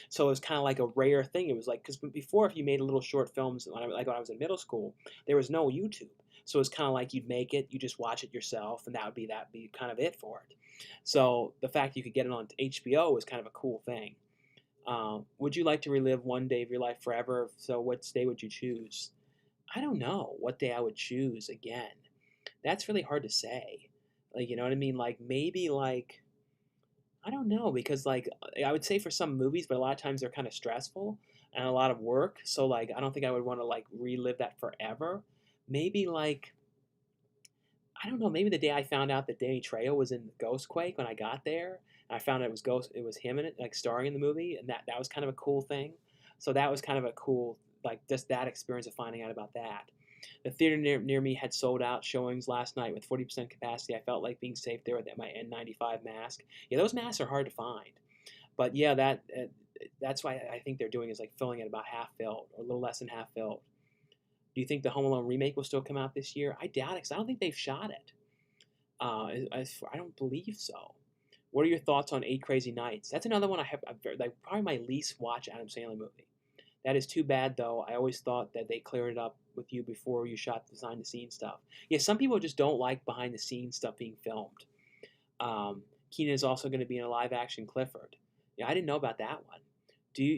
So it was kind of like a rare thing. It was like because before, if you made little short films, like when I was in middle school, there was no YouTube. So it's kind of like you'd make it, you just watch it yourself, and that would be kind of it for it. So the fact you could get it on HBO was kind of a cool thing. Would you like to relive one day of your life forever? So what day would you choose? I don't know what day I would choose again. That's really hard to say. Like, you know what I mean? Like maybe like I don't know because like I would say for some movies, but a lot of times they're kind of stressful and a lot of work. So like I don't think I would want to like relive that forever. Maybe like I don't know, maybe the day I found out that Danny Trejo was in Ghostquake when I got there, and I found out it was him in it, like starring in the movie, and that was kind of a cool thing. So that was kind of a cool, like just that experience of finding out about that. The theater near me had sold out showings last night with 40% capacity. I felt like being safe there with my N95 mask. Yeah, those masks are hard to find, but yeah, that's why I think they're doing is like filling it about half filled or a little less than half filled. Do you think the Home Alone remake will still come out this year? I doubt it because I don't think they've shot it. I don't believe so. What are your thoughts on Eight Crazy Nights? That's another one I have, like probably my least watch Adam Sandler movie. That is too bad though. I always thought that they cleared it up with you before you shot the behind the scenes stuff. Yeah, some people just don't like behind the scenes stuff being filmed. Keenan is also going to be in a live action Clifford. Yeah, I didn't know about that one.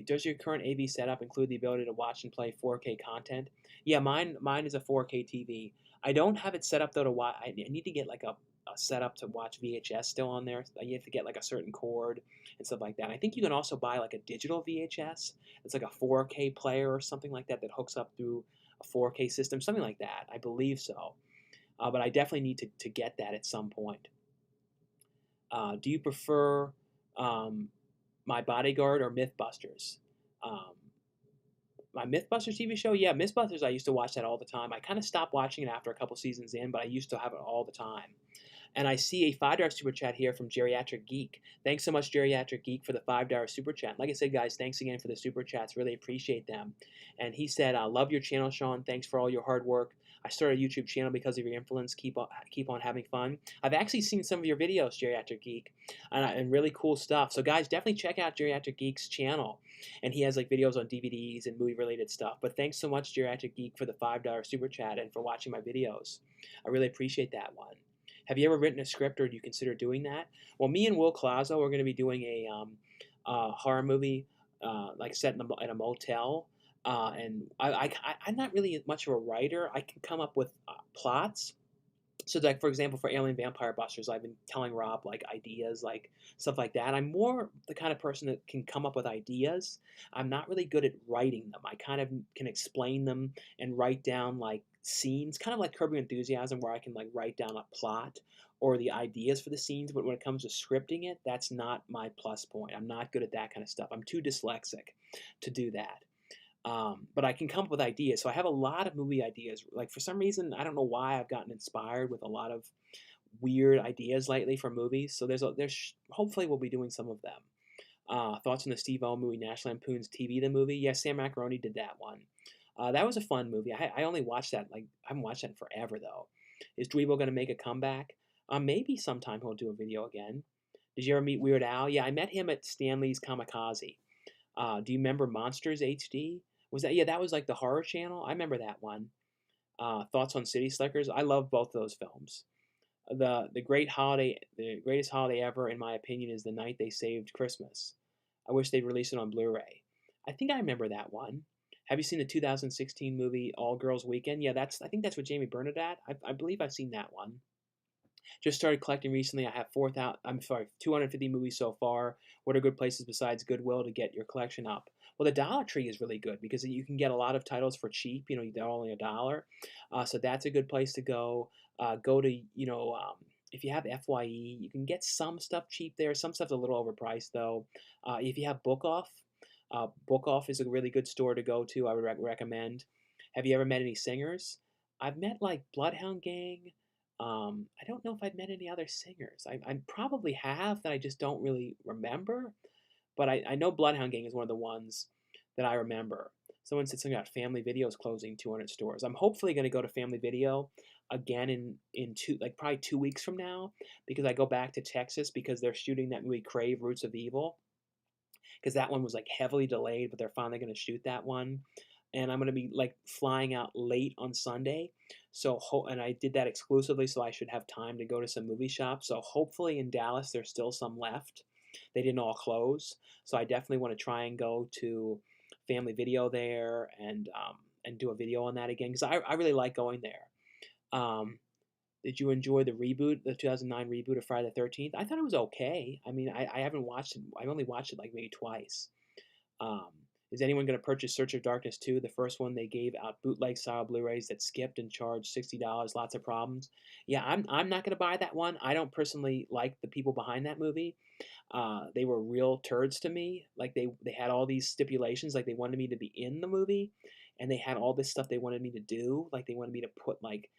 Does your current AV setup include the ability to watch and play 4K content? Yeah, mine is a 4K TV. I don't have it set up though to watch. I need to get like a setup to watch VHS still on there. You have to get like a certain cord and stuff like that. I think you can also buy like a digital VHS. It's like a 4K player or something like that that hooks up through a 4K system, something like that. I believe so. But I definitely need to get that at some point. Do you prefer um, My Bodyguard or Mythbusters? Um, my Mythbusters TV show, yeah, Mythbusters. I used to watch that all the time. I kind of stopped watching it after a couple seasons in, but I used to have it all the time. And I see a $5 super chat here from Geriatric Geek. Thanks so much, Geriatric Geek, for the $5 super chat. Like I said, guys, thanks again for the super chats. Really appreciate them. And he said, "I love your channel, Sean. Thanks for all your hard work. I started a YouTube channel because of your influence. Keep on having fun. I've actually seen some of your videos, Geriatric Geek, and really cool stuff. So, guys, definitely check out Geriatric Geek's channel. And he has like videos on DVDs and movie related stuff. But thanks so much, Geriatric Geek, for the $5 super chat and for watching my videos. I really appreciate that one. Have you ever written a script, or do you consider doing that? Well, me and Will Colazo are going to be doing a horror movie, like set in a motel. And I'm not really much of a writer. I can come up with plots. So, like for example, for Alien Vampire Busters, I've been telling Rob like ideas, like stuff like that. I'm more the kind of person that can come up with ideas. I'm not really good at writing them. I kind of can explain them and write down like scenes, kind of like Curb Your Enthusiasm, where I can like write down a plot or the ideas for the scenes. But when it comes to scripting it, that's not my plus point. I'm not good at that kind of stuff. I'm too dyslexic to do that. But I can come up with ideas. So I have a lot of movie ideas. Like for some reason, I don't know why I've gotten inspired with a lot of weird ideas lately for movies. So there's hopefully we'll be doing some of them. Thoughts on the Steve O movie, National Lampoon's TV the movie? Yes, Sam Macaroni did that one. That was a fun movie. I only watched that like I haven't watched that in forever though. Is Dweebo gonna make a comeback? Maybe sometime he'll do a video again. Did you ever meet Weird Al? Yeah, I met him at Stanley's Kamikaze. Do you remember Monsters HD? Was that, yeah? That was like the horror channel. I remember that one. Thoughts on City Slickers? I love both those films. The greatest holiday ever, in my opinion, is The Night They Saved Christmas. I wish they'd release it on Blu-ray. I think I remember that one. Have you seen the 2016 movie All Girls Weekend? Yeah, I think that's with Jamie Bernadette. I believe I've seen that one. Just started collecting recently. I have 4,000. I'm sorry, 250 movies so far. What are good places besides Goodwill to get your collection up? Well, the Dollar Tree is really good because you can get a lot of titles for cheap. You know, they're only $1, so that's a good place to go. Go to if you have Fye, you can get some stuff cheap there. Some stuff's a little overpriced though. If you have Book Off. Book Off is a really good store to go to. I would recommend. Have you ever met any singers? I've met like Bloodhound Gang. I don't know if I've met any other singers. I probably have that I just don't really remember. But I know Bloodhound Gang is one of the ones that I remember. Someone said something about Family Video's closing 200 stores. I'm hopefully going to go to Family Video again in probably 2 weeks from now, because I go back to Texas because they're shooting that movie Crave Roots of Evil, because that one was like heavily delayed, but they're finally going to shoot that one. And I'm going to be like flying out late on Sunday. And I did that exclusively, so I should have time to go to some movie shops. So hopefully in Dallas, there's still some left. They didn't all close. So I definitely want to try and go to Family Video there and do a video on that again, because I really like going there. Did you enjoy the 2009 reboot of Friday the 13th? I thought it was okay. I mean, I haven't watched it. I've only watched it like maybe twice. Um, is anyone going to purchase Search of Darkness 2? The first one, they gave out bootleg style Blu-rays that skipped and charged $60. Lots of problems. Yeah, I'm not going to buy that one. I don't personally like the people behind that movie. They were real turds to me. Like they had all these stipulations, like they wanted me to be in the movie, and they had all this stuff they wanted me to do. Like they wanted me to put like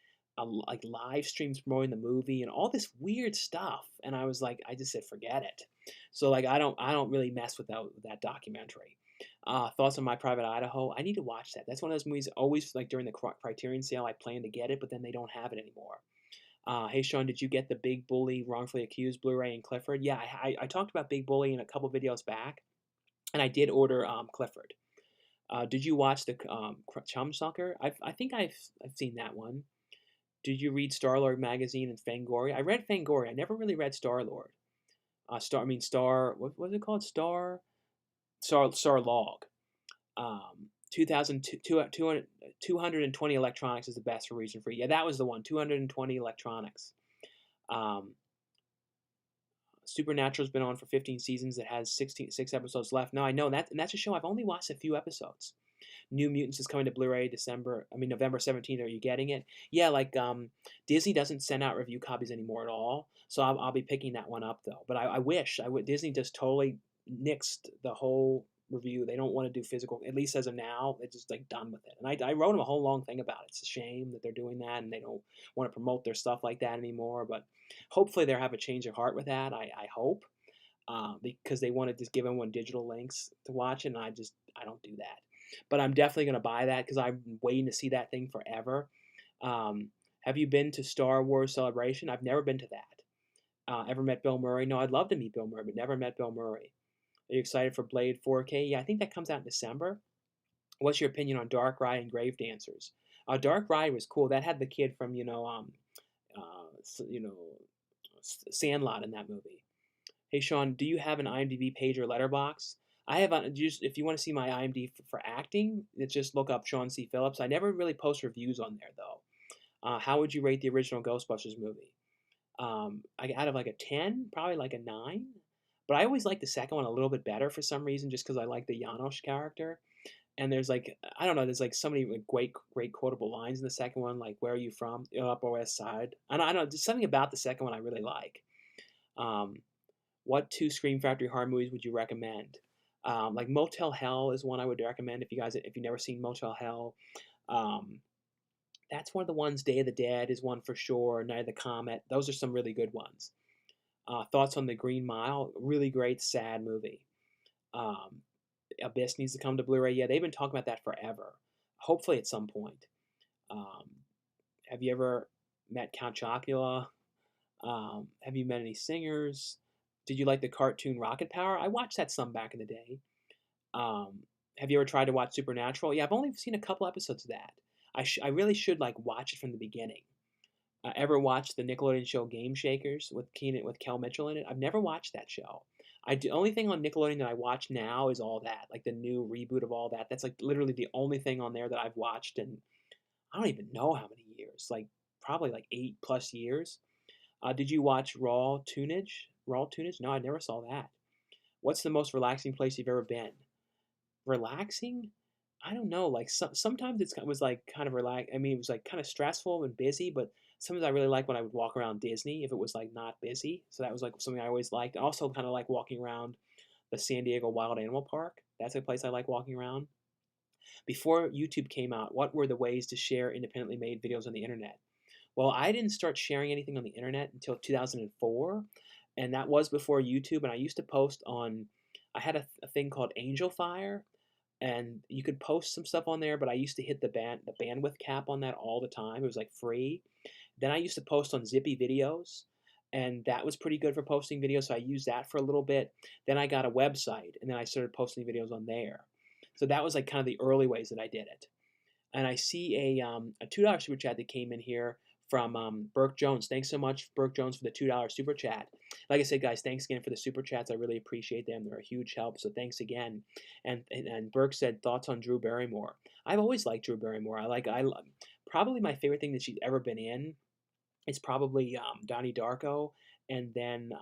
live streams promoting the movie and all this weird stuff. And I was like, I just said, forget it. So like I don't really mess with that documentary. Thoughts on My Private Idaho? I need to watch that. That's one of those movies. Always like during the Criterion sale, I plan to get it, but then they don't have it anymore. Hey Sean, did you get the Big Bully Wrongfully Accused Blu-ray and Clifford? Yeah, I talked about Big Bully in a couple videos back, and I did order Clifford. Did you watch the Chum Sucker? I think I've seen that one. Did you read Star-Lord magazine and Fangoria? I read Fangoria. I never really read Star-Lord. What was it called? Star Log. 220 electronics is the best for region free. Yeah, that was the one. 220 electronics. Supernatural's been on for 15 seasons. It has 6 episodes left. No, I know that, and that's a show I've only watched a few episodes. New Mutants is coming to Blu-ray November 17th. Are you getting it? Yeah, like Disney doesn't send out review copies anymore at all, so I'll be picking that one up though. But I wish I would. Disney just totally nixed the whole review. They don't want to do physical, at least as of now. They're just like done with it. And I wrote them a whole long thing about it. It's a shame that they're doing that, and they don't want to promote their stuff like that anymore. But hopefully they'll have a change of heart with that. I hope. Because they want to just give everyone digital links to watch it, and I don't do that. But I'm definitely going to buy that because I'm waiting to see that thing forever. Have you been to Star Wars Celebration? I've never been to that. Ever met Bill Murray? No, I'd love to meet Bill Murray, but never met Bill Murray. Are you excited for Blade 4K? Yeah, I think that comes out in December. What's your opinion on Dark Ride and Grave Dancers? Dark Ride was cool. That had the kid from Sandlot in that movie. Hey Sean, do you have an IMDb page or letterbox? I have if you want to see my IMDb for acting, just look up Sean C. Phillips. I never really post reviews on there though. How would you rate the original Ghostbusters movie? Out of like a 10, probably like a 9. But I always like the second one a little bit better for some reason, just because I like the Janosch character. And there's like, I don't know, there's like so many like great quotable lines in the second one, like "Where are you from? Upper West Side." And I don't know, there's something about the second one I really like. What 2 Scream Factory horror movies would you recommend? Like Motel Hell is one I would recommend if you've never seen Motel Hell. That's one of the ones. Day of the Dead is one for sure. Night of the Comet. Those are some really good ones. Thoughts on The Green Mile? Really great, sad movie. Abyss needs to come to Blu-ray. Yeah, they've been talking about that forever. Hopefully at some point. Have you ever met Count Chocula? Have you met any singers? Did you like the cartoon Rocket Power? I watched that some back in the day. Have you ever tried to watch Supernatural? Yeah, I've only seen a couple episodes of that. I really should like watch it from the beginning. Ever watched the Nickelodeon show Game Shakers with Kel Mitchell in it? I've never watched that show. The only thing on Nickelodeon that I watch now is All That, like the new reboot of All That. That's like literally the only thing on there that I've watched in I don't even know how many years. Like probably like 8+ years. Did you watch Raw Tunage? Raw Tunage? No, I never saw that. What's the most relaxing place you've ever been? Relaxing? I don't know. Like sometimes it was like kind of relax. I mean, it was like kind of stressful and busy, but sometimes I really like when I would walk around Disney if it was like not busy. So that was like something I always liked. I also kind of like walking around the San Diego Wild Animal Park. That's a place I like walking around. Before YouTube came out, what were the ways to share independently made videos on the internet? Well, I didn't start sharing anything on the internet until 2004, and that was before YouTube. And I used to post on, I had a thing called Angel Fire, and you could post some stuff on there, but I used to hit the bandwidth cap on that all the time. It was like free. Then I used to post on Zippy Videos, and that was pretty good for posting videos. So I used that for a little bit. Then I got a website, and then I started posting videos on there. So that was like kind of the early ways that I did it. And I see a $2 super chat that came in here from Burke Jones. Thanks so much, Burke Jones, for the $2 super chat. Like I said, guys, thanks again for the super chats. I really appreciate them. They're a huge help. So thanks again. And Burke said thoughts on Drew Barrymore. I've always liked Drew Barrymore. Probably my favorite thing that she's ever been in is probably Donnie Darko and then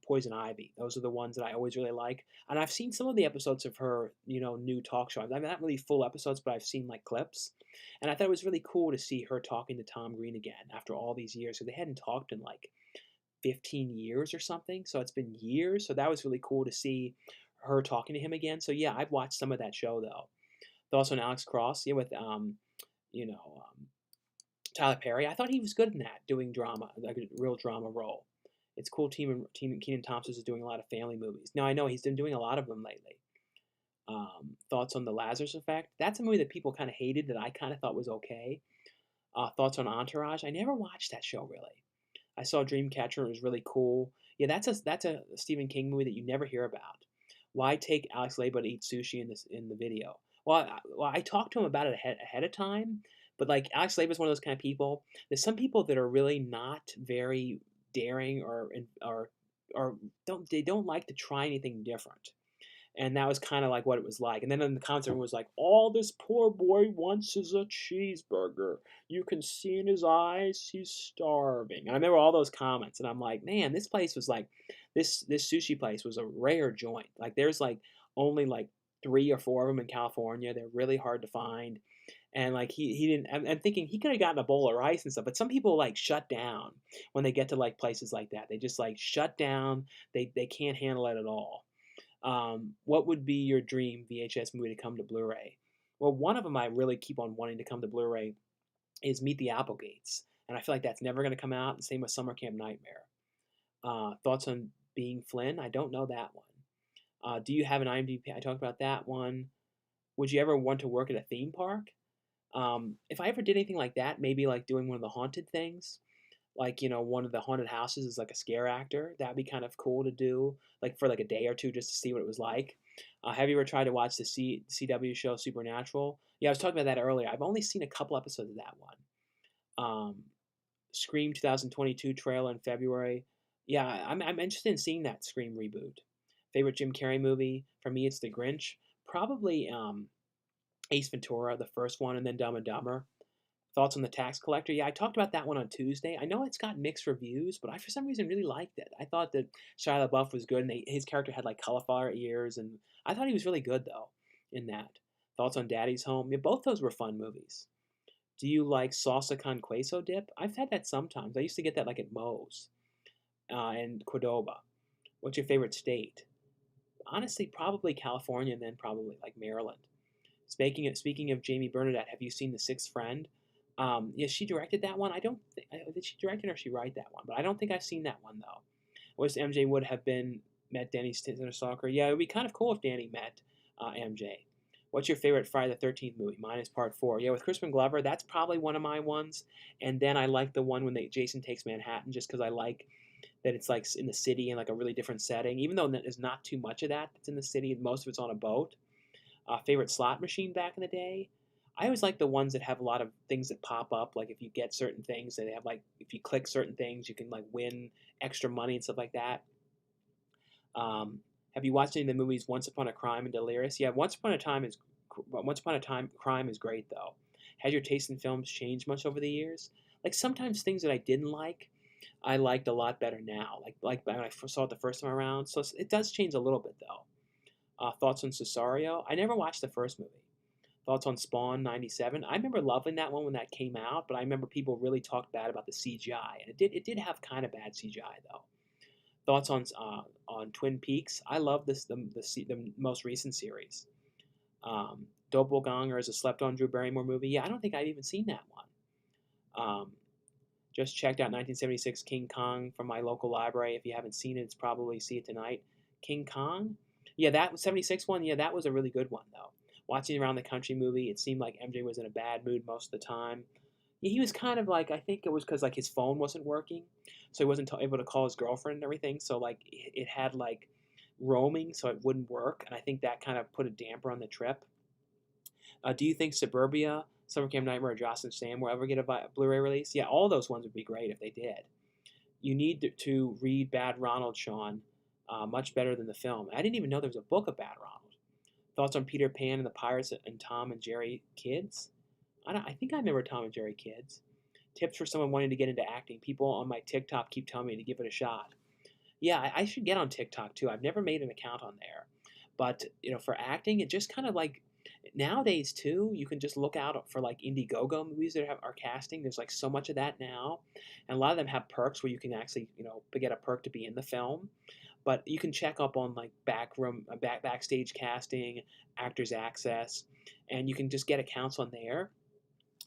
Poison Ivy. Those are the ones that I always really like. And I've seen some of the episodes of her, new talk show. I mean, not really full episodes, but I've seen like clips. And I thought it was really cool to see her talking to Tom Green again after all these years. So they hadn't talked in like 15 years or something. So it's been years. So that was really cool to see her talking to him again. So yeah, I've watched some of that show though. Thoughts on Alex Cross? Yeah, with you know, Tyler Perry. I thought he was good in that, doing drama, like a real drama role. It's cool. Team Keenan Thompson is doing a lot of family movies. Now I know he's been doing a lot of them lately. Thoughts on the Lazarus Effect? That's a movie that people kind of hated that I kind of thought was okay. Thoughts on Entourage? I never watched that show really. I saw Dreamcatcher. It was really cool. Yeah, that's a Stephen King movie that you never hear about. Why take Alex Labo to eat sushi in the video? Well, I talked to him about it ahead of time, but like Alex Labo is one of those kind of people. There's some people that are really not very daring or don't like to try anything different. And that was kind of like what it was like. And then in the concert, it was like, all this poor boy wants is a cheeseburger. You can see in his eyes he's starving. And I remember all those comments, and I'm like, man, this place was like, this sushi place was a rare joint. Like there's like only like 3 or 4 of them in California. They're really hard to find. And like he didn't. I'm thinking he could have gotten a bowl of rice and stuff. But some people like shut down when they get to like places like that. They just like shut down. They can't handle it at all. What would be your dream VHS movie to come to Blu-ray? Well, one of them I really keep on wanting to come to Blu-ray is Meet the Applegates, and I feel like that's never going to come out. And same with Summer Camp Nightmare. Thoughts on Being Flynn? I don't know that one. Do you have an IMDb? I talked about that one. Would you ever want to work at a theme park? If I ever did anything like that, maybe like doing one of the haunted things, like one of the haunted houses is like a scare actor. That'd be kind of cool to do, like for like a day or two, just to see what it was like. Have you ever tried to watch the CW show Supernatural? Yeah, I was talking about that earlier. I've only seen a couple episodes of that one. Scream 2022 trailer in February. Yeah, I'm interested in seeing that Scream reboot. Favorite Jim Carrey movie? For me, it's The Grinch. Probably Ace Ventura, the first one, and then Dumb and Dumber. Thoughts on The Tax Collector? Yeah, I talked about that one on Tuesday. I know it's got mixed reviews, but I for some reason really liked it. I thought that Shia LaBeouf was good, and his character had like cauliflower ears, and I thought he was really good though in that. Thoughts on Daddy's Home? Yeah, both those were fun movies. Do you like salsa con queso dip? I've had that sometimes. I used to get that like at Moe's and Cordoba. What's your favorite state? Honestly, probably California, and then probably like Maryland. Speaking of Jamie Bernadette, have you seen The Sixth Friend? Yeah, she directed that one. I don't think did she direct it or she write that one, but I don't think I've seen that one though. I wish MJ would have met Danny Stalker. Yeah, it would be kind of cool if Danny met MJ. What's your favorite Friday the 13th movie? Mine is Part 4. Yeah, with Crispin Glover, that's probably one of my ones. And then I like the one when Jason Takes Manhattan, just because I like that it's like in the city in like a really different setting. Even though there's not too much of that that's in the city, most of it's on a boat. Favorite slot machine back in the day? I always like the ones that have a lot of things that pop up. Like if you get certain things, they have like if you click certain things, you can like win extra money and stuff like that. Have you watched any of the movies Once Upon a Crime and Delirious? Yeah, Once Upon a Time Crime is great though. Has your taste in films changed much over the years? Like sometimes things that I didn't like, I liked a lot better now. Like when I saw it the first time around. So it does change a little bit though. Thoughts on Cesario? I never watched the first movie. Thoughts on Spawn '97? I remember loving that one when that came out, but I remember people really talked bad about the CGI, and it did have kind of bad CGI though. Thoughts on Twin Peaks? I love the most recent series. Doppelganger is a slept-on Drew Barrymore movie. Yeah, I don't think I've even seen that one. Just checked out 1976 King Kong from my local library. If you haven't seen it, it's probably see it tonight. King Kong? Yeah, that 76 one, yeah, that was a really good one, though. Watching Around the Country movie, it seemed like MJ was in a bad mood most of the time. Yeah, he was kind of like, I think it was because like his phone wasn't working, so he wasn't able to call his girlfriend and everything. So like it had like roaming, so it wouldn't work, and I think that kind of put a damper on the trip. Do you think Suburbia, Summer Camp Nightmare, or Jocelyn Sam will ever get a Blu-ray release? Yeah, all those ones would be great if they did. You need to read Bad Ronald, Sean. Much better than the film. I didn't even know there was a book of Bad Ronald. Thoughts on Peter Pan and the Pirates and Tom and Jerry Kids? I think I remember Tom and Jerry Kids. Tips for someone wanting to get into acting. People on my TikTok keep telling me to give it a shot. Yeah, I should get on TikTok too. I've never made an account on there, but for acting, it just kind of like nowadays too. You can just look out for like Indiegogo movies that are casting. There's like so much of that now, and a lot of them have perks where you can actually get a perk to be in the film. But you can check up on like backstage casting, actors access, and you can just get accounts on there,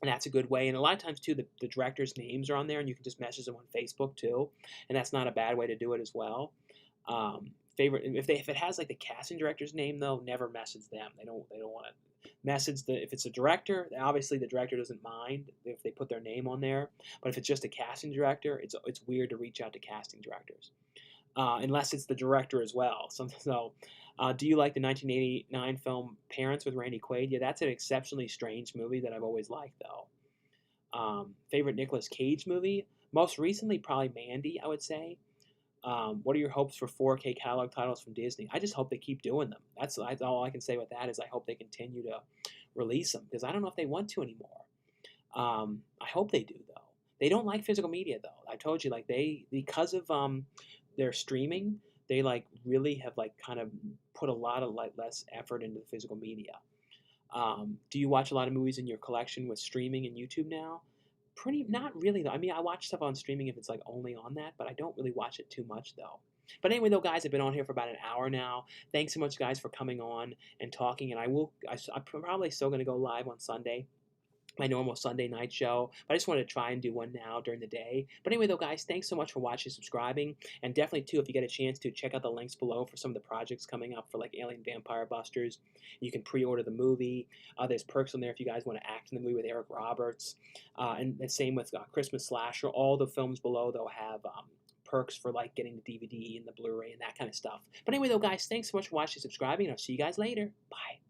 and that's a good way. And a lot of times too, the directors' names are on there, and you can just message them on Facebook too, and that's not a bad way to do it as well. Favorite if it has like the casting director's name though, never message them. They don't want to message if it's a director. Obviously, the director doesn't mind if they put their name on there, but if it's just a casting director, it's weird to reach out to casting directors. Unless it's the director as well. Do you like the 1989 film Parents with Randy Quaid? Yeah, that's an exceptionally strange movie that I've always liked, though. Favorite Nicolas Cage movie? Most recently, probably Mandy, I would say. What are your hopes for 4K catalog titles from Disney? I just hope they keep doing them. That's all I can say with that is I hope they continue to release them because I don't know if they want to anymore. I hope they do though. They don't like physical media though. I told you like because of their streaming, they like really have like kind of put a lot of like less effort into the physical media. Do you watch a lot of movies in your collection with streaming and YouTube now? Pretty not really though. I mean, I watch stuff on streaming if it's like only on that, but I don't really watch it too much though. But anyway, though, guys, I've been on here for about an hour now. Thanks so much, guys, for coming on and talking. And I'm probably still going to go live on Sunday, my normal Sunday night show. But I just wanted to try and do one now during the day. But anyway, though, guys, thanks so much for watching, subscribing, and definitely, too, if you get a chance to, check out the links below for some of the projects coming up for, like, Alien Vampire Busters. You can pre-order the movie. There's perks on there if you guys want to act in the movie with Eric Roberts. And the same with Christmas Slasher. All the films below, they'll have perks for, like, getting the DVD and the Blu-ray and that kind of stuff. But anyway, though, guys, thanks so much for watching, subscribing, and I'll see you guys later. Bye.